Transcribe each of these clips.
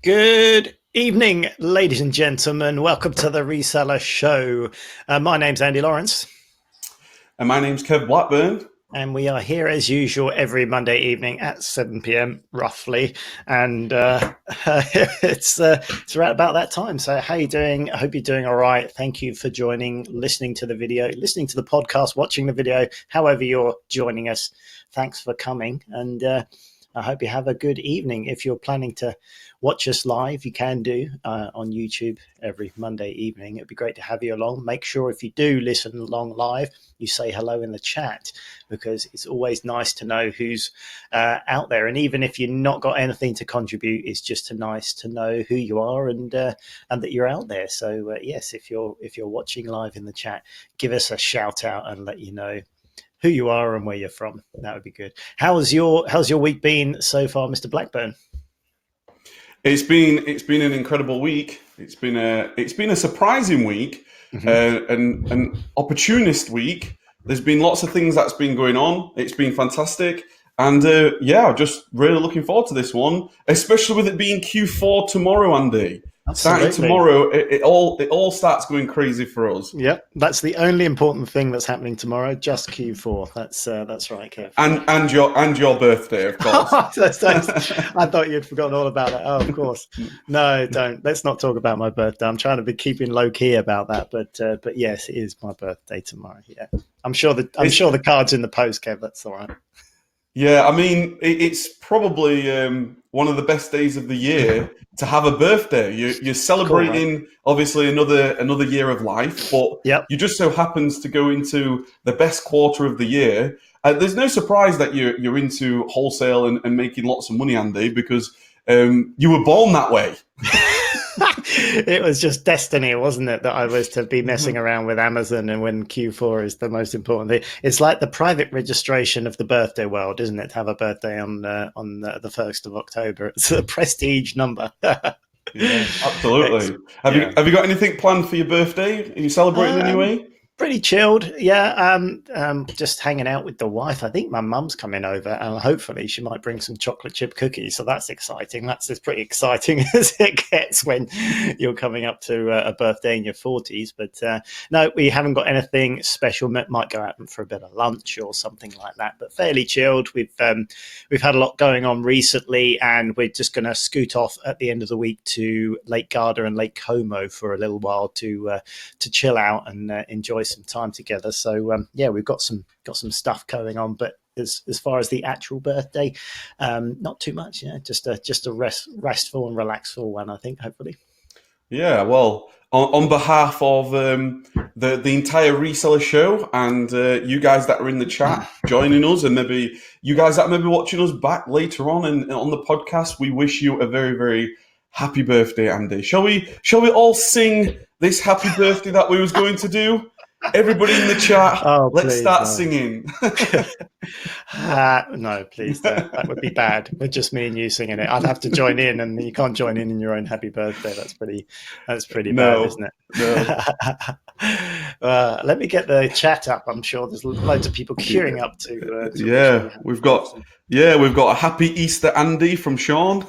Good evening, ladies and gentlemen. Welcome to the Reseller Show. My name's Andy Lawrence, And my name's Kev Blackburn. and we are here as usual every Monday evening at 7 p.m. roughly. And it's right about that time. So, how you doing? I hope you're doing all right. Thank you for joining, listening to the video, listening to the podcast, watching the video. However, you're joining us, thanks for coming. And I hope you have a good evening. If you're planning to watch us live, you can do on YouTube every Monday evening. It'd be great to have you along. Make sure if you do listen along live, you say hello in the chat, because it's always nice to know who's out there. And even if you've not got anything to contribute, it's just nice to know who you are and that you're out there. So yes, if you're watching live in the chat, give us a shout out and let you know who you are and where you're from. That would be good. How's your week been so far, Mr. Blackburn? It's been an incredible week. It's been a surprising week, an opportunist week. There's been lots of things that's been going on. It's been fantastic, and just really looking forward to this one, especially with it being Q4 tomorrow, Andy. Absolutely. Starting tomorrow, it all starts going crazy for us. Yep, that's the only important thing that's happening tomorrow. Just Q4. That's right, Kev. And your birthday, of course. I thought you'd forgotten all about that. Oh, of course. No, don't. Let's not talk about my birthday. I'm trying to be keeping low key about that, but yes, it is my birthday tomorrow. Yeah, I'm sure the card's in the post, Kev. That's all right. Yeah, I mean, it's probably one of the best days of the year to have a birthday. You're celebrating, Cool, right? Obviously, another year of life, but Yep. you just so happens to go into the best quarter of the year. There's no surprise that you're into wholesale and making lots of money, Andy, because you were born that way. It was just destiny, wasn't it, that I was to be messing around with Amazon, and when Q4 is the most important thing. It's like the private registration of the birthday world, isn't it, to have a birthday on the 1st of October. It's a prestige number. Yeah, absolutely. Have you got anything planned for your birthday? Are you celebrating anyway? Pretty chilled, yeah. Just hanging out with the wife. I think my mum's coming over, and hopefully she might bring some chocolate chip cookies. So that's exciting. That's as pretty exciting as it gets when you're coming up to a birthday in your 40s. But no, we haven't got anything special. Might go out for a bit of lunch or something like that. But fairly chilled. We've had a lot going on recently, and we're just going to scoot off at the end of the week to Lake Garda and Lake Como for a little while to chill out and enjoy some time together. So we've got some stuff going on, but as far as the actual birthday, not too much. Just a restful and relaxful one, I think, hopefully. Yeah, well, on behalf of the entire Reseller Show and you guys that are in the chat joining us, and maybe you guys that may be watching us back later on and on the podcast, we wish you a very, very happy birthday, Andy. Shall we all sing this happy birthday that we was going to do? Everybody in the chat, let's start singing. No, please don't. That would be bad. With just me and you singing it, I'd have to join in, and you can't join in your own happy birthday. That's pretty bad, isn't it? No. Let me get the chat up. I'm sure there's loads of people queuing up to we've got a happy Easter, Andy, from Sean.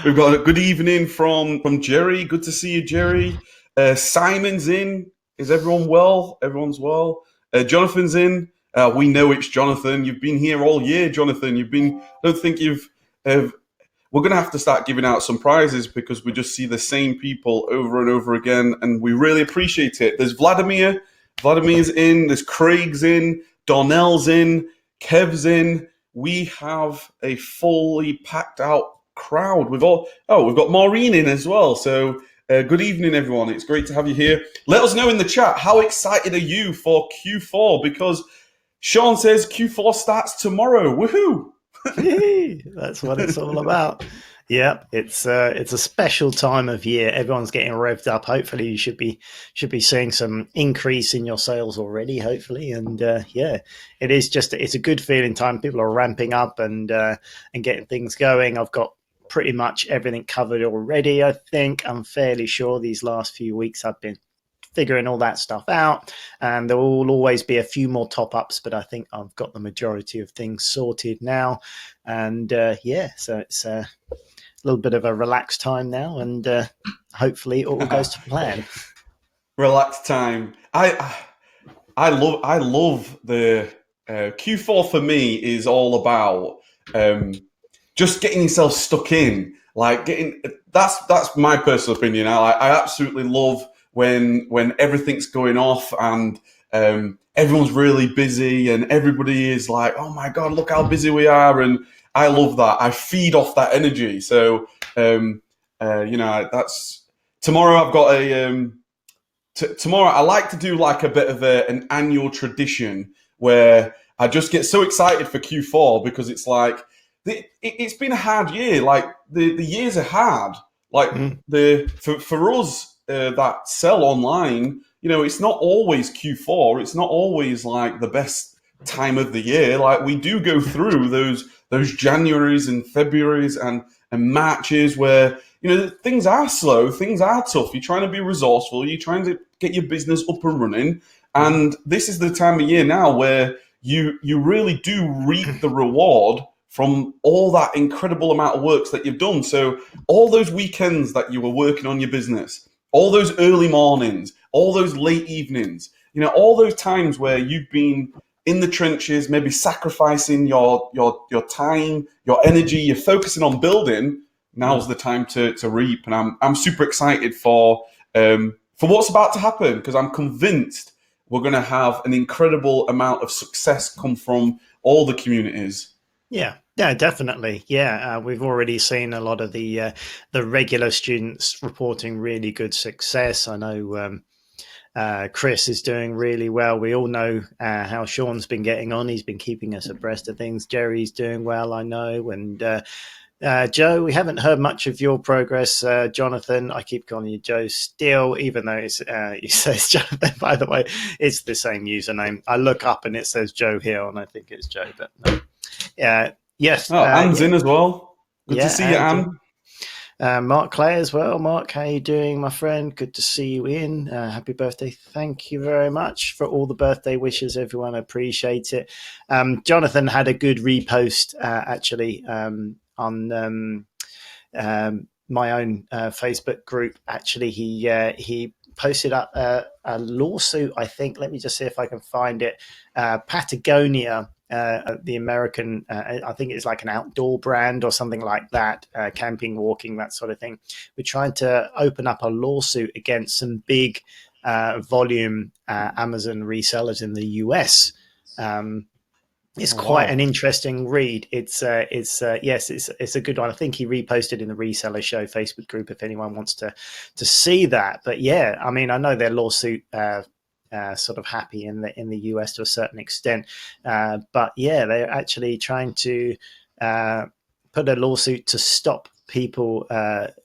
We've got a good evening from Jerry. Good to see you, Jerry. Simon's in. Is everyone well? Everyone's well. Jonathan's in. We know it's Jonathan. You've been here all year, Jonathan. I don't think you've. We're going to have to start giving out some prizes because we just see the same people over and over again, and we really appreciate it. There's Vladimir. Vladimir's in. There's Craig's in. Donnell's in. Kev's in. We have a fully packed out crowd. We've got Maureen in as well. So good evening, everyone. It's great to have you here. Let us know in the chat, how excited are you for Q4? Because Sean says Q4 starts tomorrow. Woohoo! That's what it's all about. Yeah, it's a special time of year. Everyone's getting revved up. Hopefully, you should be seeing some increase in your sales already. Hopefully, and it is it's a good feeling time. People are ramping up and getting things going. I've got pretty much everything covered already. I think I'm fairly sure these last few weeks I've been figuring all that stuff out, and there will always be a few more top-ups, but I think I've got the majority of things sorted now. And so little bit of a relaxed time now, and hopefully all goes to plan. Relaxed time. I love the Q4 for me is all about just getting yourself stuck in, like getting. That's my personal opinion. I absolutely love when everything's going off and everyone's really busy and everybody is like, oh my god, look how busy we are, and I love that. I feed off that energy. So that's tomorrow. I've got a. Tomorrow I like to do like a bit of an annual tradition where I just get so excited for Q4 because it's like it's been a hard year. Like the years are hard. Like for us that sell online, it's not always Q4. It's not always like the best time of the year. Like we do go through those Januaries and Februaries and Marches where things are slow, things are tough. You're trying to be resourceful. You're trying to get your business up and running. And this is the time of year now where you really do reap the reward from all that incredible amount of works that you've done. So all those weekends that you were working on your business, all those early mornings, all those late evenings, all those times where you've been in the trenches, maybe sacrificing your time, your energy, you're focusing on building. Now's the time to reap, and I'm super excited for what's about to happen because I'm convinced we're going to have an incredible amount of success come from all the communities. Yeah, definitely. Yeah, we've already seen a lot of the regular students reporting really good success. I know Chris is doing really well. We all know how Sean's been getting on. He's been keeping us abreast of things. Jerry's doing well, I know, and Joe, we haven't heard much of your progress. Jonathan, I keep calling you Joe still, even though it's you say it's Jonathan. By the way, it's the same username. I look up and it says Joe here, and I think it's Joe. But no. Yes. Oh, Anne's in as well. Good to see you, Anne. Mark Clay as well. Mark, how you doing, my friend? Good to see you in. Happy birthday. Thank you very much for all the birthday wishes, everyone. I appreciate it. Jonathan had a good repost, actually, on my own Facebook group. Actually, he posted up a lawsuit, I think. Let me just see if I can find it. Patagonia, the American, I think it's like an outdoor brand or something like that, camping, walking, that sort of thing. We're trying to open up a lawsuit against some big volume Amazon resellers in the US. It's quite an interesting read. It's a good one. I think he reposted in the Reseller Show Facebook group if anyone wants to see that. But yeah, I mean, I know their lawsuit sort of happy in the US to a certain extent, but yeah, they're actually trying to put a lawsuit to stop people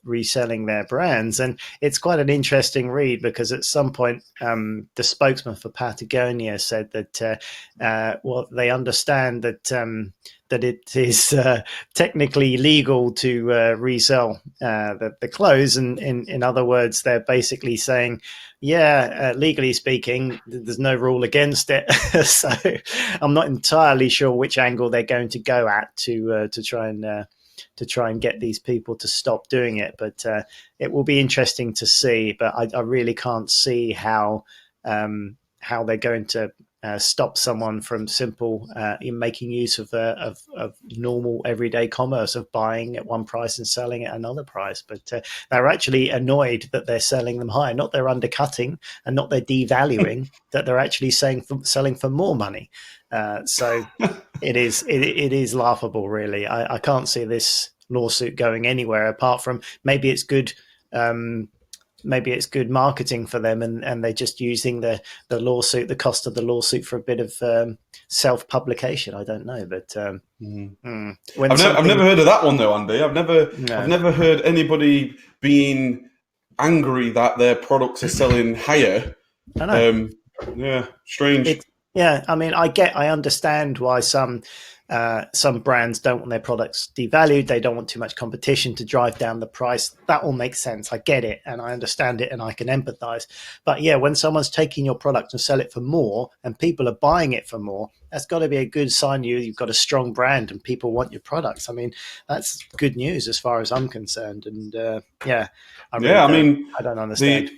reselling their brands. And it's quite an interesting read because at some point the spokesman for Patagonia said that they understand that it is technically legal to resell the clothes, and in other words, they're basically saying, legally speaking, there's no rule against it. So I'm not entirely sure which angle they're going to go at to try and get these people to stop doing it. But it will be interesting to see. But I really can't see how they're going to stop someone from simple in making use of normal everyday commerce, of buying at one price and selling at another price. But they're actually annoyed that they're selling them high, not they're undercutting and not they're devaluing, that they're actually selling for more money. So it is laughable, really. I can't see this lawsuit going anywhere apart from maybe it's good marketing for them, and they're just using the lawsuit, the cost of the lawsuit, for a bit of self-publication. I don't know, but I've never heard of that one though, Andy. I've never heard anybody being angry that their products are selling higher. I know. Strange. I mean, I understand why some some brands don't want their products devalued. They don't want too much competition to drive down the price. That all makes sense. I get it and I understand it and I can empathize. But yeah, when someone's taking your product and sell it for more and people are buying it for more, that's got to be a good sign you've got a strong brand and people want your products. I mean, that's good news as far as I'm concerned. And I don't understand.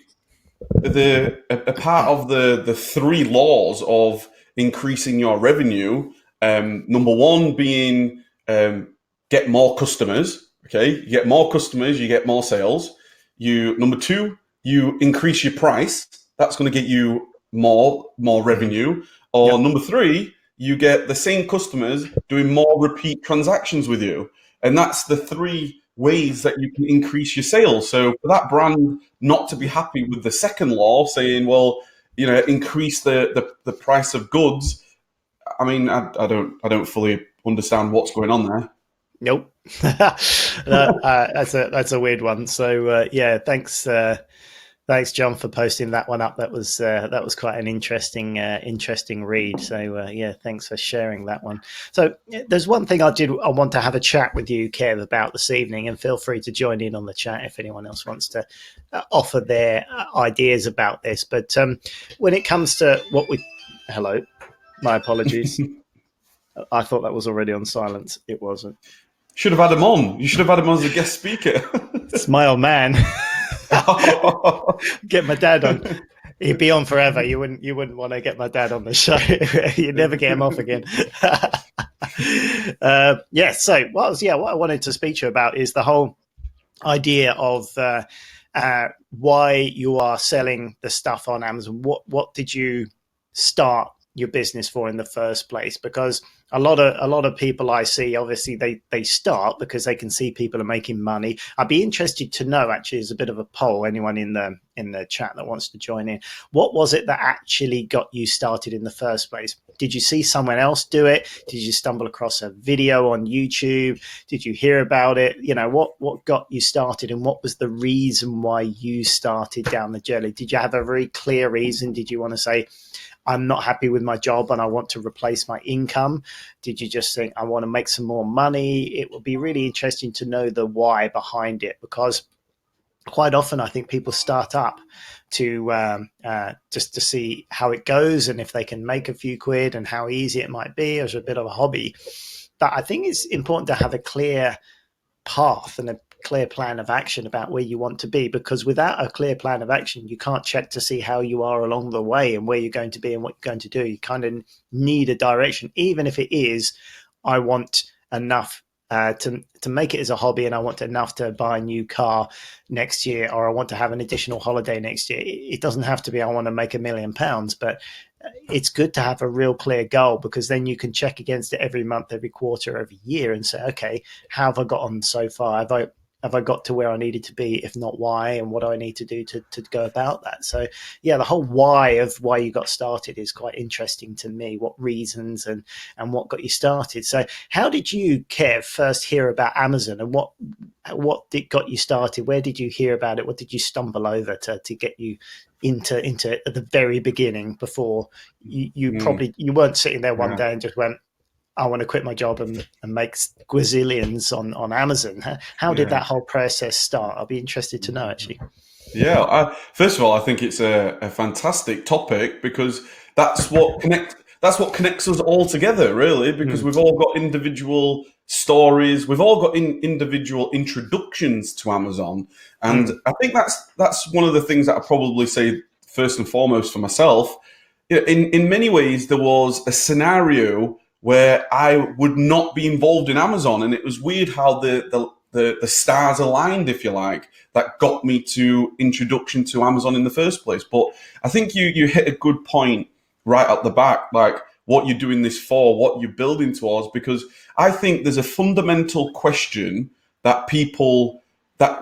A part of the three laws of increasing your revenue, number one being get more customers. Okay, you get more customers, you get more sales. Number two, you increase your price. That's going to get you more revenue. Or number three, you get the same customers doing more repeat transactions with you. And that's the three ways that you can increase your sales. So for that brand not to be happy with the second law, saying, well, increase the price of goods. I mean, I don't fully understand what's going on there. Nope. That's a weird one. So thanks, John, for posting that one up. That was quite an interesting read. So thanks for sharing that one. So there's one thing I want to have a chat with you, Kev, about this evening, and feel free to join in on the chat if anyone else wants to offer their ideas about this. But when it comes to hello, my apologies. I thought that was already on silence. It wasn't. Should have had him on. You should have had him as a guest speaker. It's my old man. Get my dad on. He'd be on forever. You wouldn't want to get my dad on the show. You'd never get him off again. So what I wanted to speak to you about is the whole idea of why you are selling the stuff on Amazon. What did you start your business for in the first place? Because a lot of people I see, obviously they start because they can see people are making money. I'd be interested to know, actually, as a bit of a poll, anyone in the chat that wants to join in, what was it that actually got you started in the first place? Did you see someone else do it? Did you stumble across a video on YouTube? Did you hear about it? What got you started, and what was the reason why you started down the journey? Did you have a very clear reason? Did you want to say, I'm not happy with my job and I want to replace my income? Did you just think, I want to make some more money? It would be really interesting to know the why behind it, because quite often I think people start up to just to see how it goes and if they can make a few quid and how easy it might be as a bit of a hobby. But I think it's important to have a clear path and a clear plan of action about where you want to be, because without a clear plan of action, you can't check to see how you are along the way and where you're going to be and what you're going to do. You kind of need a direction, even if it is, I want enough to make it as a hobby, and I want enough to buy a new car next year, or I want to have an additional holiday next year. It doesn't have to be I want to make £1 million, but it's good to have a real clear goal, because then you can check against it every month, every quarter, every year, and say, okay, how have I got on so far? Have I got to where I needed to be? If not, why? And what do I need to do to go about that? So, yeah, the whole why of why you got started is quite interesting to me. What reasons and what got you started? So, how did you, Kev, first hear about Amazon, and what got you started? Where did you hear about it? What did you stumble over to get you into at the very beginning, before you probably you weren't sitting there one day and just went, I want to quit my job and make gazillions on Amazon? How did that whole process start? I'll be interested to know, actually. Yeah, first of all, I think it's a fantastic topic, because that's what connects us all together, really, because we've all got individual stories, we've all got individual introductions to Amazon, and I think that's one of the things that I probably say first and foremost for myself. In many ways, there was a scenario where I would not be involved in Amazon, and it was weird how the stars aligned, if you like, that got me to introduction to Amazon in the first place. But I think you hit a good point right at the back, like what you're doing this for, what you're building towards, because I think there's a fundamental question that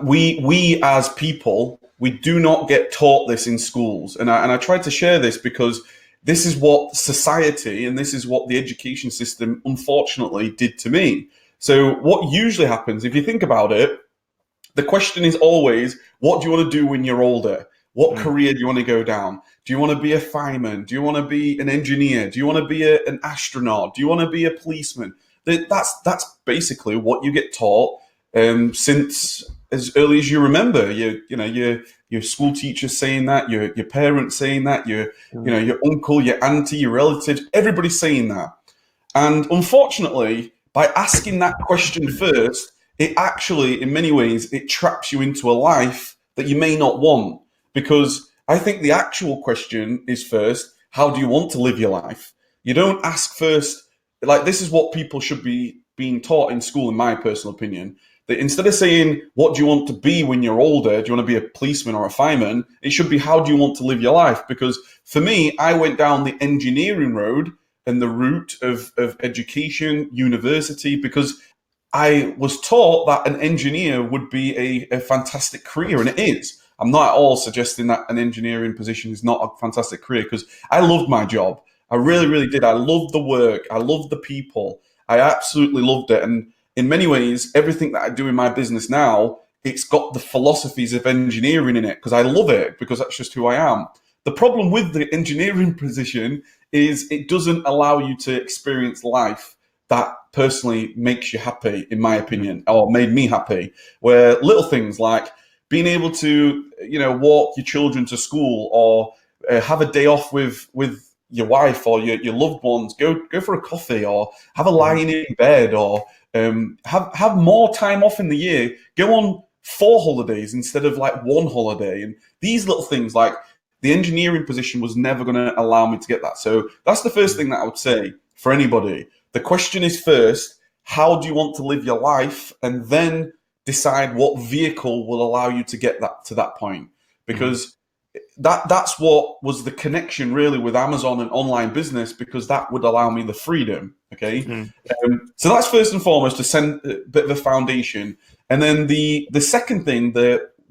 we as people, we do not get taught this in schools. And I tried to share this because this is what society and this is what the education system, unfortunately, did to me. So what usually happens, if you think about it, the question is always, what do you want to do when you're older? What career do you want to go down? Do you want to be a fireman? Do you want to be an engineer? Do you want to be an astronaut? Do you want to be a policeman? That's basically what you get taught since as early as you remember. Your school teacher saying that, your parents saying that, your uncle, your auntie, your relatives, everybody's saying that. And unfortunately, by asking that question first, it actually, in many ways, it traps you into a life that you may not want. Because I think the actual question is first, how do you want to live your life? You don't ask first, like this is what people should be being taught in school, in my personal opinion. That instead of saying, what do you want to be when you're older? Do you want to be a policeman or a fireman? It should be, how do you want to live your life? Because for me, I went down the engineering road and the route of education, university, because I was taught that an engineer would be a fantastic career, and it is. I'm not at all suggesting that an engineering position is not a fantastic career, because I loved my job. I really, really did. I loved the work. I loved the people. I absolutely loved it. And in many ways, everything that I do in my business now, it's got the philosophies of engineering in it, because I love it, because that's just who I am. The problem with the engineering position is it doesn't allow you to experience life that personally makes you happy, in my opinion, or made me happy. Where little things like being able to, walk your children to school, or have a day off with your wife or your loved ones, go for a coffee, or have a lying in bed, or have more time off in the year, go on 4 holidays instead of like 1 holiday. And these little things, like the engineering position was never going to allow me to get that. So that's the first thing that I would say for anybody. The question is first, how do you want to live your life? And then decide what vehicle will allow you to get that to that point. Because that's what was the connection really with Amazon and online business, because that would allow me the freedom. Okay. So that's first and foremost to send a bit of a foundation. And then the second thing,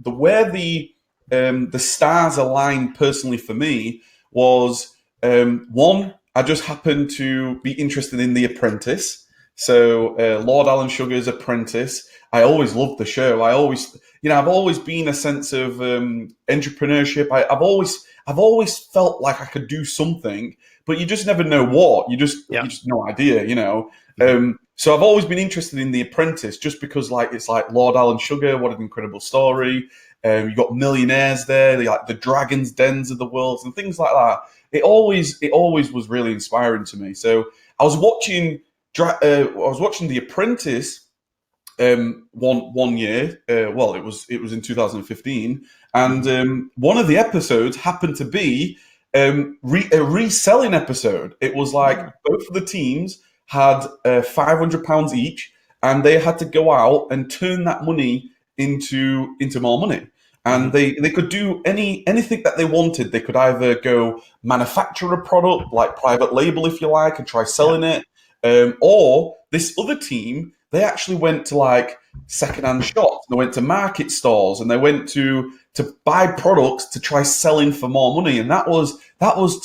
where the stars aligned personally for me was, one, I just happened to be interested in The Apprentice. So Lord Alan Sugar's Apprentice. I always loved the show. I've always been a sense of entrepreneurship. I've always felt like I could do something, but you just never know what. You just no idea, So I've always been interested in The Apprentice, just because it's like Lord Alan Sugar. What an incredible story! You've got millionaires there, like the Dragon's Dens of the world and things like that. It always was really inspiring to me. So I was watching The Apprentice one year. It was in 2015, and one of the episodes happened to be a reselling episode. It was like both of the teams had £500 each, and they had to go out and turn that money into more money. And they could do anything that they wanted. They could either go manufacture a product, like private label, if you like, and try selling it. Or this other team, they actually went to like secondhand shops. They went to market stores, and they went to buy products to try selling for more money. And that was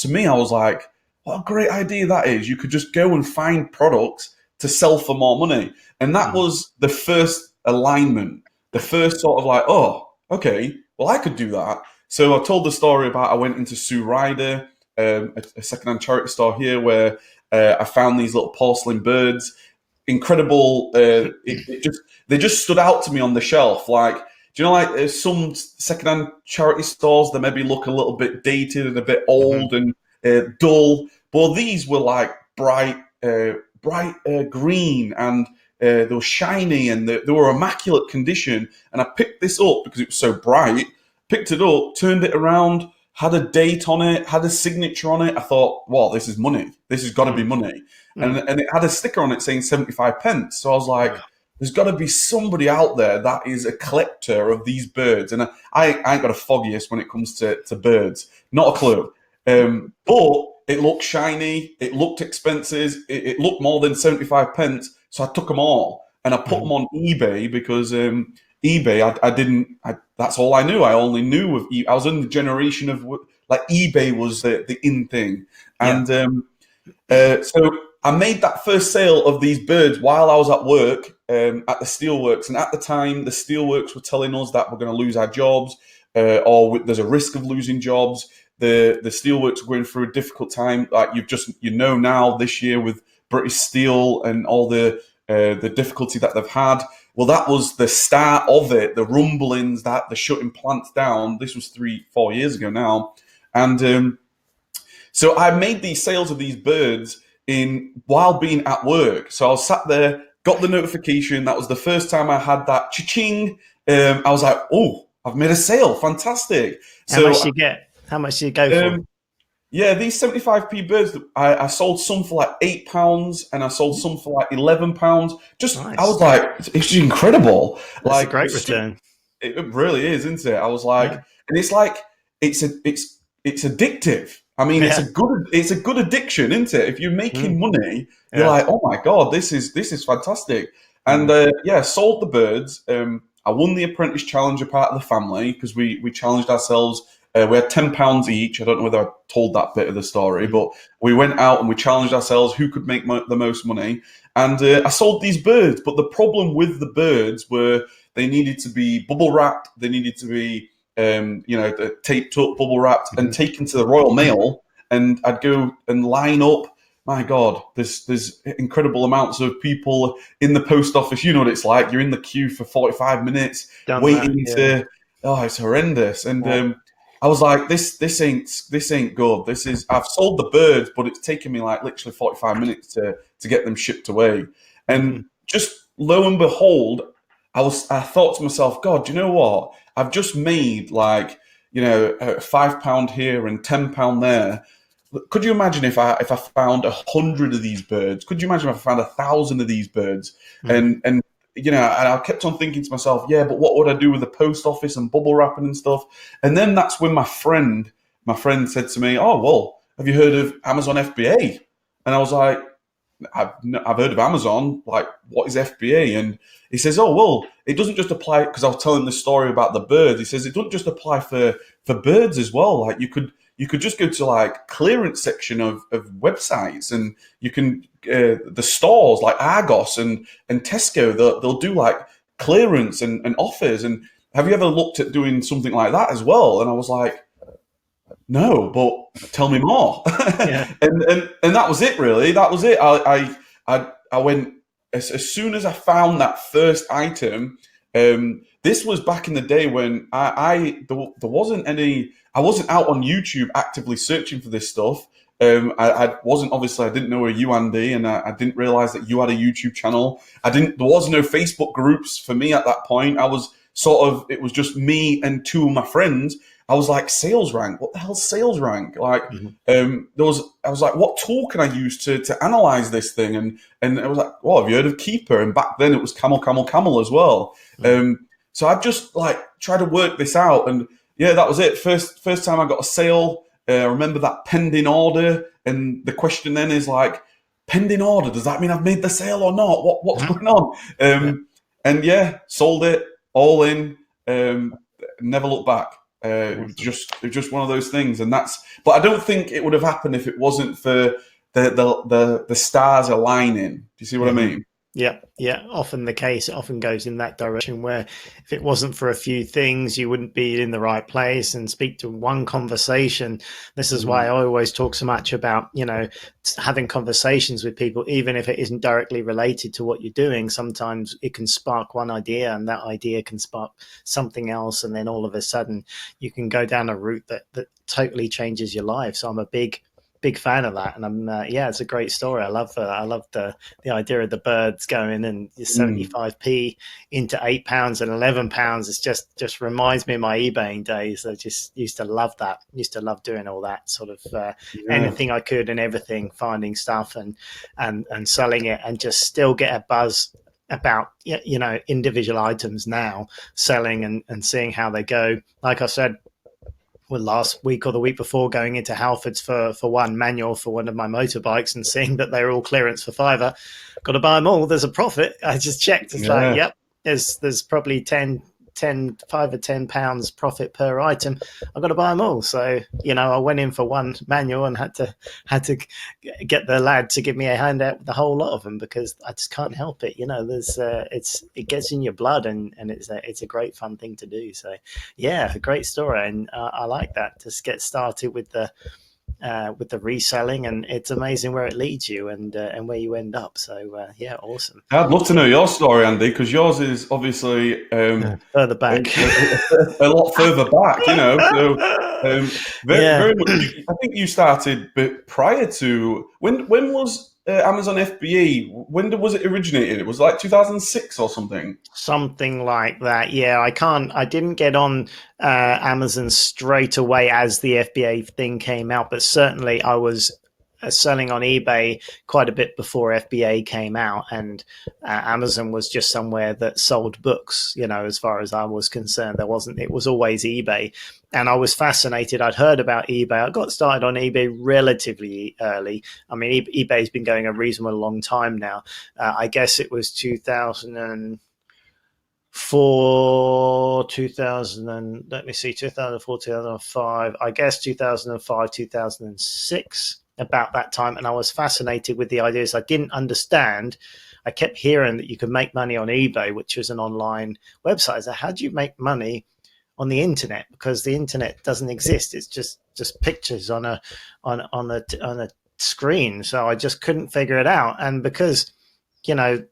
to me, I was like, what a great idea that is. You could just go and find products to sell for more money. And that was the first alignment, the first sort of like, oh, okay, well, I could do that. So I told the story about I went into Sue Ryder, a secondhand charity store here, where I found these little porcelain birds. Incredible. They just stood out to me on the shelf. Like, do you know, like some secondhand charity stores, they maybe look a little bit dated and a bit old and dull. But these were like bright green, and they were shiny, and they were immaculate condition. And I picked this up because it was so bright. Picked it up, turned it around, had a date on it, had a signature on it. I thought, wow, this is money. This has got to be money. And it had a sticker on it saying 75 pence. So I was like, there's got to be somebody out there that is a collector of these birds. And I ain't got a foggiest when it comes to birds. Not a clue. But it looked shiny. It looked expensive. It looked more than 75 pence. So I took them all and I put them on eBay, because eBay, that's all I knew. I only knew of I was in the generation of like eBay was the in thing. And so I made that first sale of these birds while I was at work at the steelworks. And at the time, the steelworks were telling us that we're going to lose our jobs, or there's a risk of losing jobs. The steelworks were going through a difficult time. Like now this year with British Steel and all the the difficulty that they've had. Well, that was the start of it, the rumblings that they're shutting plants down. This was 3-4 years ago now. And so I made these sales of these birds while being at work. So I was sat there, got the notification. That was the first time I had that cha-ching. I was like, oh, I've made a sale. Fantastic. How much did you get? How much did you go for? Yeah, these 75p birds, I sold some for like £8 and I sold some for like £11. Just, nice. I was like, it's incredible. That's like a great return. It really is, isn't it? I was like, and it's like, it's addictive. I mean, it's a good addiction, isn't it? If you're making money, you're like, oh my God, this is fantastic. And sold the birds. I won the apprentice challenger part of the family because we challenged ourselves. We had £10 each. I don't know whether I told that bit of the story, but we went out and we challenged ourselves who could make the most money. And I sold these birds, but the problem with the birds were they needed to be bubble wrapped. They needed to be, taped up, bubble wrapped, and taken to the Royal Mail. And I'd go and line up. My God, there's incredible amounts of people in the post office. You know what it's like. You're in the queue for 45 minutes waiting to. Oh, it's horrendous. And I was like, this ain't good. I've sold the birds, but it's taken me like literally 45 minutes to get them shipped away. And just lo and behold, I thought to myself, God, do you know what? I've just made like, £5 here and £10 there. Could you imagine if I found 100 of these birds? Could you imagine if I found 1,000 of these birds? And I kept on thinking to myself, yeah, but what would I do with the post office and bubble wrapping and stuff? And then that's when my friend said to me, oh, well, have you heard of Amazon FBA? And I was like, I've heard of Amazon. Like, what is FBA? And he says, oh, well, it doesn't just apply, because I was telling the story about the birds. He says, it doesn't just apply for birds as well. Like, you could just go to like clearance section of websites, and you can the stores like Argos and Tesco, they'll do like clearance and offers. And have you ever looked at doing something like that as well? And I was like, no, but tell me more. and that was it, really. That was it. I went as soon as I found that first item. This was back in the day when there wasn't any. I wasn't out on YouTube actively searching for this stuff. I didn't know you, Andy, and I didn't realize that you had a YouTube channel. There was no Facebook groups for me at that point. I was it was just me and two of my friends. I was like, sales rank? What the hell's sales rank? Like, I was like, what tool can I use to analyze this thing? And I was like, well, have you heard of Keeper? And back then it was Camel as well. So I just like tried to work this out, and yeah, that was it. First time I got a sale. I remember that pending order, and the question then is like, pending order, does that mean I've made the sale or not? What's going on? And yeah, sold it all in. Never looked back. It was just one of those things, but I don't think it would have happened if it wasn't for the stars aligning. Do you see what I mean? Yeah. Often the case. It often goes in that direction where if it wasn't for a few things, you wouldn't be in the right place and speak to one conversation. This is why I always talk so much about, having conversations with people, even if it isn't directly related to what you're doing. Sometimes it can spark one idea, and that idea can spark something else. And then all of a sudden you can go down a route that totally changes your life. So I'm a big fan of that, and it's a great story. I love the idea of the birds going and 75p into £8 and £11. It's just reminds me of my eBaying days. I just used to love that. Used to love doing all that sort of anything I could and everything, finding stuff and selling it, and just still get a buzz about individual items now, selling and seeing how they go. Like I said, last week or the week before, going into Halfords for one manual for one of my motorbikes and seeing that they're all clearance for £5. Got to buy them all. There's a profit. I just checked. It's like, yep, there's probably 5 or £10 profit per item. I've got to buy them all. So, I went in for one manual and had to get the lad to give me a hand out with the whole lot of them, because I just can't help it. It gets in your blood, and it's a great fun thing to do. So yeah, a great story. And I like that. Just get started with with the reselling, and it's amazing where it leads you and where you end up. So yeah, awesome. I'd love to know your story, Andy, because yours is obviously Further back, a lot further back, you know. So very, yeah. very much. I think you started, but prior to when was Amazon FBA? When was it originated? It was like 2006 or something. Something like that. Yeah, I didn't get on Amazon straight away as the FBA thing came out, but certainly I was selling on eBay quite a bit before FBA came out, and Amazon was just somewhere that sold books. You know, as far as I was concerned, there wasn't. It was always eBay, and I was fascinated. I'd heard about eBay. I got started on eBay relatively early. I mean, eBay's been going a reasonable long time now. I guess it was 2000 for 2000 and let me see 2004 2005, I guess 2005 2006, about that time. And I was fascinated with the ideas. I didn't understand. I kept hearing that you could make money on eBay, which was an online website. So how do you make money on the internet? Because the internet doesn't exist. It's just pictures on a screen. So I just couldn't figure it out. And because, you know,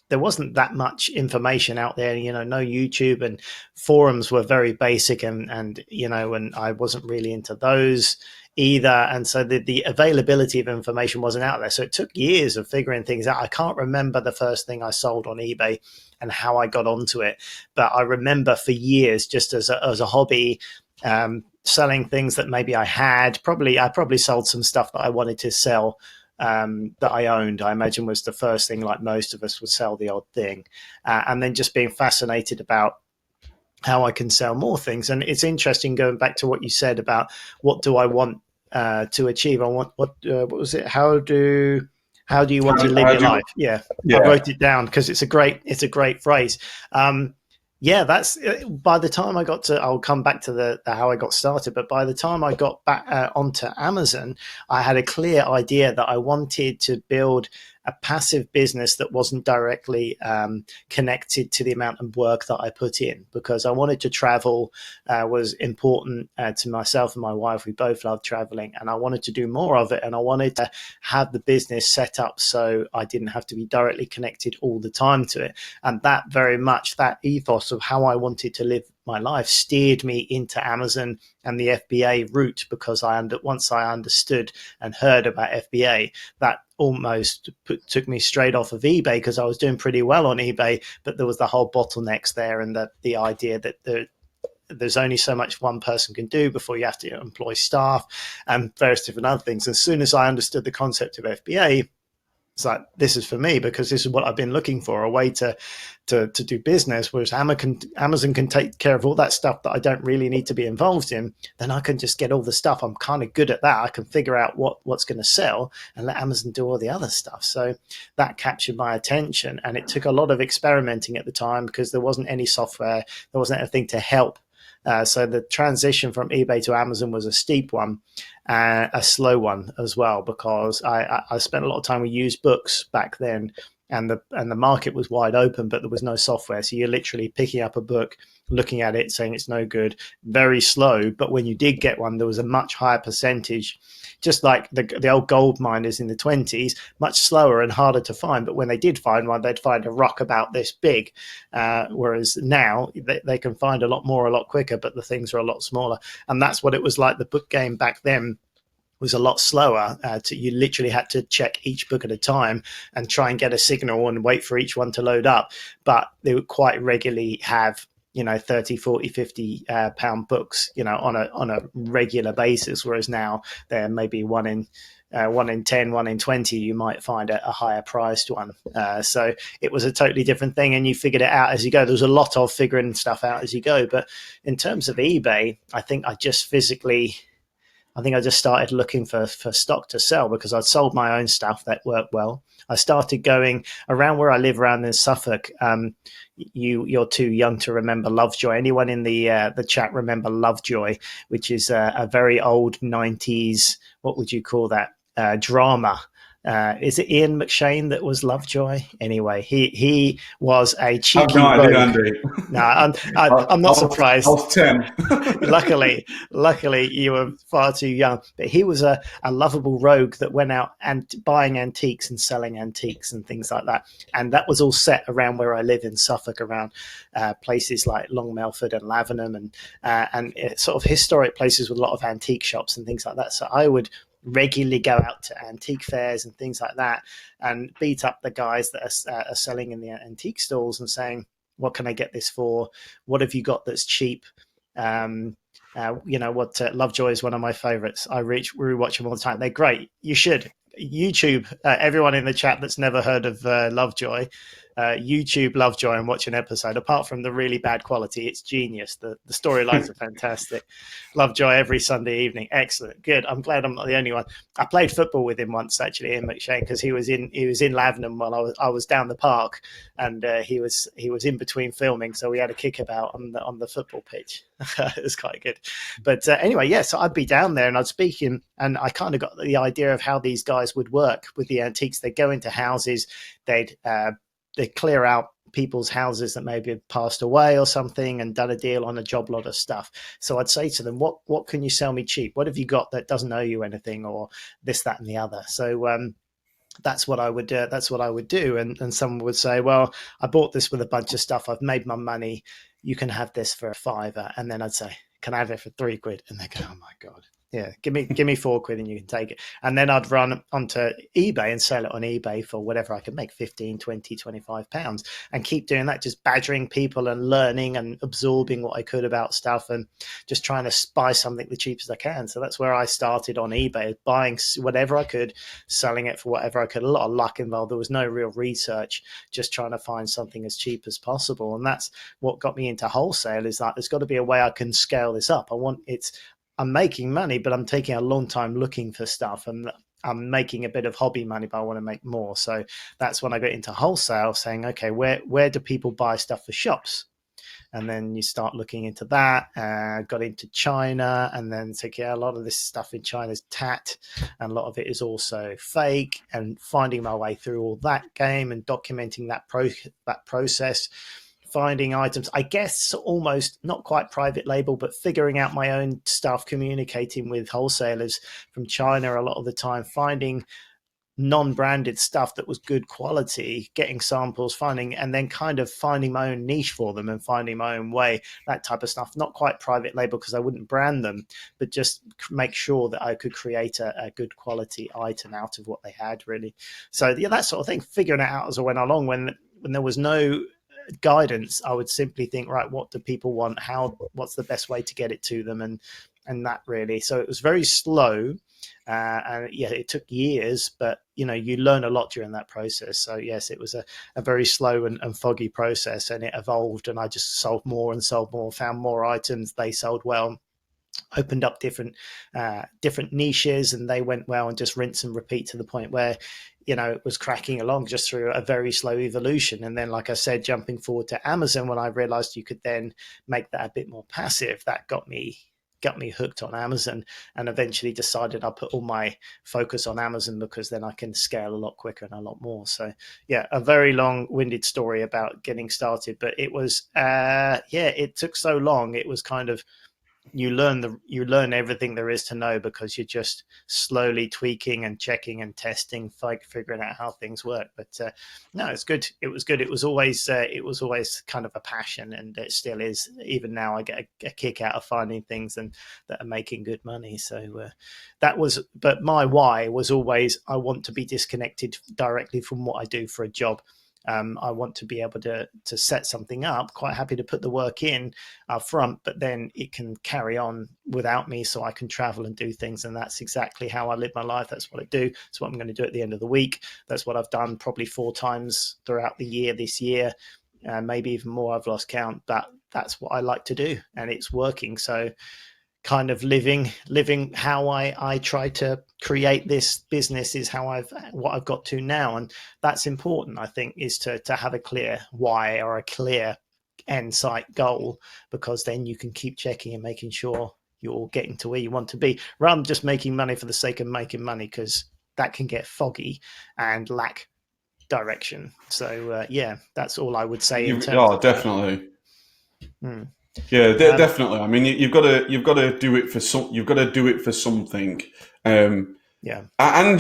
there wasn't that much information out there, you know, no YouTube, and forums were very basic, and you know, and I wasn't really into those either. And so the availability of information wasn't out there. So it took years of figuring things out. I can't remember the first thing I sold on eBay and how I got onto it, but I remember for years, just as a hobby, selling things that maybe I had. I probably sold some stuff that I wanted to sell, that I owned. I imagine was the first thing, like most of us would sell the odd thing, and then just being fascinated about how I can sell more things. And it's interesting going back to what you said about what do I want to achieve. I want what was it? How do you want to live your life? Yeah, I wrote it down because it's a great phrase. Yeah, that's by the time I got to, I'll come back to the how I got started, but by the time I got back onto Amazon, I had a clear idea that I wanted to build a passive business that wasn't directly connected to the amount of work that I put in, because I wanted to travel, was important to myself and my wife. We both love traveling, and I wanted to do more of it, and I wanted to have the business set up so I didn't have to be directly connected all the time to it. And that very much, that ethos of how I wanted to live my life steered me into Amazon and the FBA route, because once I understood and heard about FBA, that almost took me straight off of eBay, because I was doing pretty well on eBay, but there was the whole bottlenecks there, and the idea that there's only so much one person can do before you have to employ staff and various different other things. As soon as I understood the concept of FBA, it's like, this is for me, because this is what I've been looking for, a way to do business, whereas Amazon can take care of all that stuff that I don't really need to be involved in. Then I can just get all the stuff. I'm kind of good at that. I can figure out what's going to sell and let Amazon do all the other stuff. So that captured my attention, and it took a lot of experimenting at the time, because there wasn't any software, there wasn't anything to help. So the transition from eBay to Amazon was a steep one, a slow one as well, because I spent a lot of time with used books back then, and the market was wide open, but there was no software. So you're literally picking up a book, looking at it, saying it's no good, very slow. But when you did get one, there was a much higher percentage, just like the old gold miners in the 20s, much slower and harder to find. But when they did find one, they'd find a rock about this big. Whereas now they can find a lot more, a lot quicker, but the things are a lot smaller. And that's what it was like. The book game back then was a lot slower. You literally had to check each book at a time and try and get a signal and wait for each one to load up. But they would quite regularly have, 30, 40, 50 pound books, on a regular basis. Whereas now they're maybe one in 10, 1 in 20, you might find a higher priced one. So it was a totally different thing, and you figured it out as you go. There was a lot of figuring stuff out as you go. But in terms of eBay, I think I just started looking for stock to sell, because I'd sold my own stuff that worked well. I started going around where I live, around in Suffolk. You're too young to remember Lovejoy. Anyone in the chat remember Lovejoy, which is a very old 90s, what would you call that, drama Is it Ian McShane that was Lovejoy? Anyway, he was a I have cheeky no idea, rogue. Andy. No, I, I'm I not I surprised. was 10. Luckily, you were far too young. But he was a lovable rogue that went out and buying antiques and selling antiques and things like that. And that was all set around where I live in Suffolk, around places like Long Melford and Lavenham, and sort of historic places with a lot of antique shops and things like that. So I would regularly go out to antique fairs and things like that and beat up the guys that are selling in the antique stalls and saying, what can I get this for? What have you got that's cheap? Lovejoy is one of my favorites. I rewatch them all the time. They're great. You should. YouTube, everyone in the chat that's never heard of Lovejoy, YouTube Lovejoy and watch an episode. Apart from the really bad quality, it's genius. The storylines are fantastic. Lovejoy every Sunday evening. Excellent. Good. I'm glad I'm not the only one. I played football with him once, actually, Ian McShane, because he was in Lavenham while I was down the park, and he was in between filming, so we had a kickabout on the football pitch. It was quite good. But anyway, yeah, so I'd be down there and I'd speak in, and I kind of got the idea of how these guys would work with the antiques. They'd go into houses, they'd clear out people's houses that maybe had passed away or something and done a deal on a job lot of stuff. So I'd say to them, what can you sell me cheap? What have you got that doesn't owe you anything, or this, that, and the other? So that's what I would do. And someone would say, well, I bought this with a bunch of stuff. I've made my money. You can have this for a £5. And then I'd say, can I have it for £3? And they go, oh my God. Yeah, give me £4 and you can take it. And then I'd run onto eBay and sell it on eBay for whatever I could make, 15, 20, £25, and keep doing that, just badgering people and learning and absorbing what I could about stuff and just trying to buy something the cheapest I can. So that's where I started on eBay, buying whatever I could, selling it for whatever I could. A lot of luck involved. There was no real research, just trying to find something as cheap as possible. And that's what got me into wholesale, is that there's got to be a way I can scale this up. I'm making money, but I'm taking a long time looking for stuff, and I'm making a bit of hobby money, but I want to make more. So that's when I got into wholesale, saying, okay, where do people buy stuff for shops? And then you start looking into that. Got into China, and then said, yeah, a lot of this stuff in China is tat, and a lot of it is also fake. And finding my way through all that game and documenting that process. Finding items, I guess, almost not quite private label, but figuring out my own stuff, communicating with wholesalers from China a lot of the time, finding non-branded stuff that was good quality, getting samples, and then kind of finding my own niche for them and finding my own way, that type of stuff. Not quite private label because I wouldn't brand them, but just make sure that I could create a good quality item out of what they had, really. So yeah, that sort of thing, figuring it out as I went along. When there was no guidance, I would simply think, right, what do people want? What's the best way to get it to them? And that really, so it was very slow. And yeah, it took years, but you learn a lot during that process. So yes, it was a very slow and foggy process, and it evolved, and I just sold more, found more items. They sold well, opened up different niches, and they went well, and just rinse and repeat to the point where it was cracking along just through a very slow evolution. And then, like I said, jumping forward to Amazon, when I realized you could then make that a bit more passive, that got me hooked on Amazon, and eventually decided I'll put all my focus on Amazon, because then I can scale a lot quicker and a lot more. So yeah, a very long-winded story about getting started, but it was it took so long. It was kind of, you learn everything there is to know, because you're just slowly tweaking and checking and testing, figuring out how things work. But no, it's good. It was good. It was always kind of a passion, and it still is. Even now, I get a kick out of finding things that are making good money. So but my why was always, I want to be disconnected directly from what I do for a job. I want to be able to set something up, quite happy to put the work in up front, but then it can carry on without me, so I can travel and do things. And that's exactly how I live my life. That's what I do. It's what I'm going to do at the end of the week. That's what I've done probably 4 times throughout the year this year, maybe even more. I've lost count, but that's what I like to do, and it's working. So kind of living how I try to create this business is what I've got to now. And that's important, I think, is to have a clear why, or a clear end sight goal, because then you can keep checking and making sure you're getting to where you want to be, rather than just making money for the sake of making money, because that can get foggy and lack direction. So that's all I would say in terms of definitely. that. Yeah, definitely. I mean, you've got to do it for you've got to do it for something. And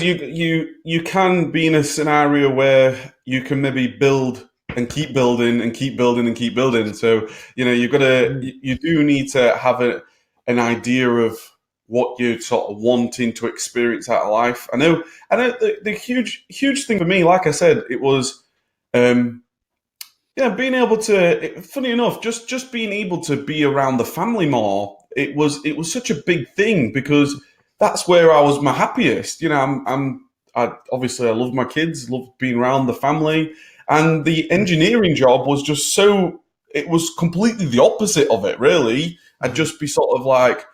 you can be in a scenario where you can maybe build and keep building and keep building and keep building. So you do need to have an idea of what you're sort of wanting to experience out of life. I know the huge thing for me, like I said, it was being able to. Funny enough, just being able to be around the family more. It was such a big thing because that's where I was my happiest. Obviously I love my kids, love being around the family, and the engineering job was just so. It was completely the opposite of it, really. I'd just be sort of like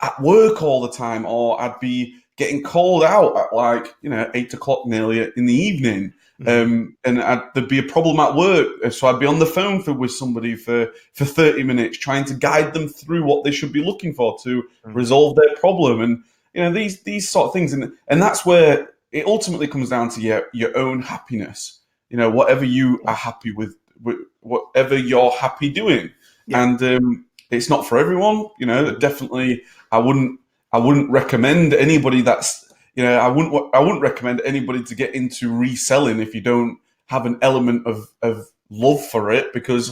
at work all the time, or I'd be getting called out at 8 o'clock nearly in the evening. And there'd be a problem at work, so I'd be on the phone with somebody for 30 minutes trying to guide them through what they should be looking for to resolve their problem. And these sort of things, and that's where it ultimately comes down to your own happiness. Whatever you are happy with whatever you're happy doing. And it's not for everyone. Definitely I wouldn't recommend anybody I wouldn't recommend anybody to get into reselling if you don't have an element of love for it, because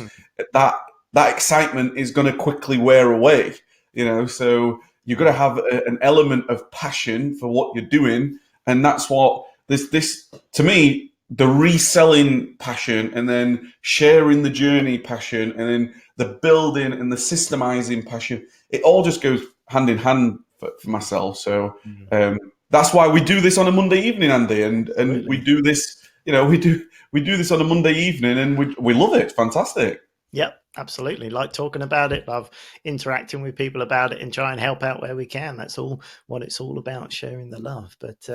that excitement is going to quickly wear away. So you've got to have an element of passion for what you're doing, and that's what this to me, the reselling passion, and then sharing the journey passion, and then the building and the systemizing passion. It all just goes hand in hand for myself. So that's why we do this on a Monday evening, Andy, and we do this. We do this on a Monday evening, and we love it. It's fantastic. Yep, absolutely. Like talking about it, love interacting with people about it, and try and help out where we can. That's all what it's all about, sharing the love. But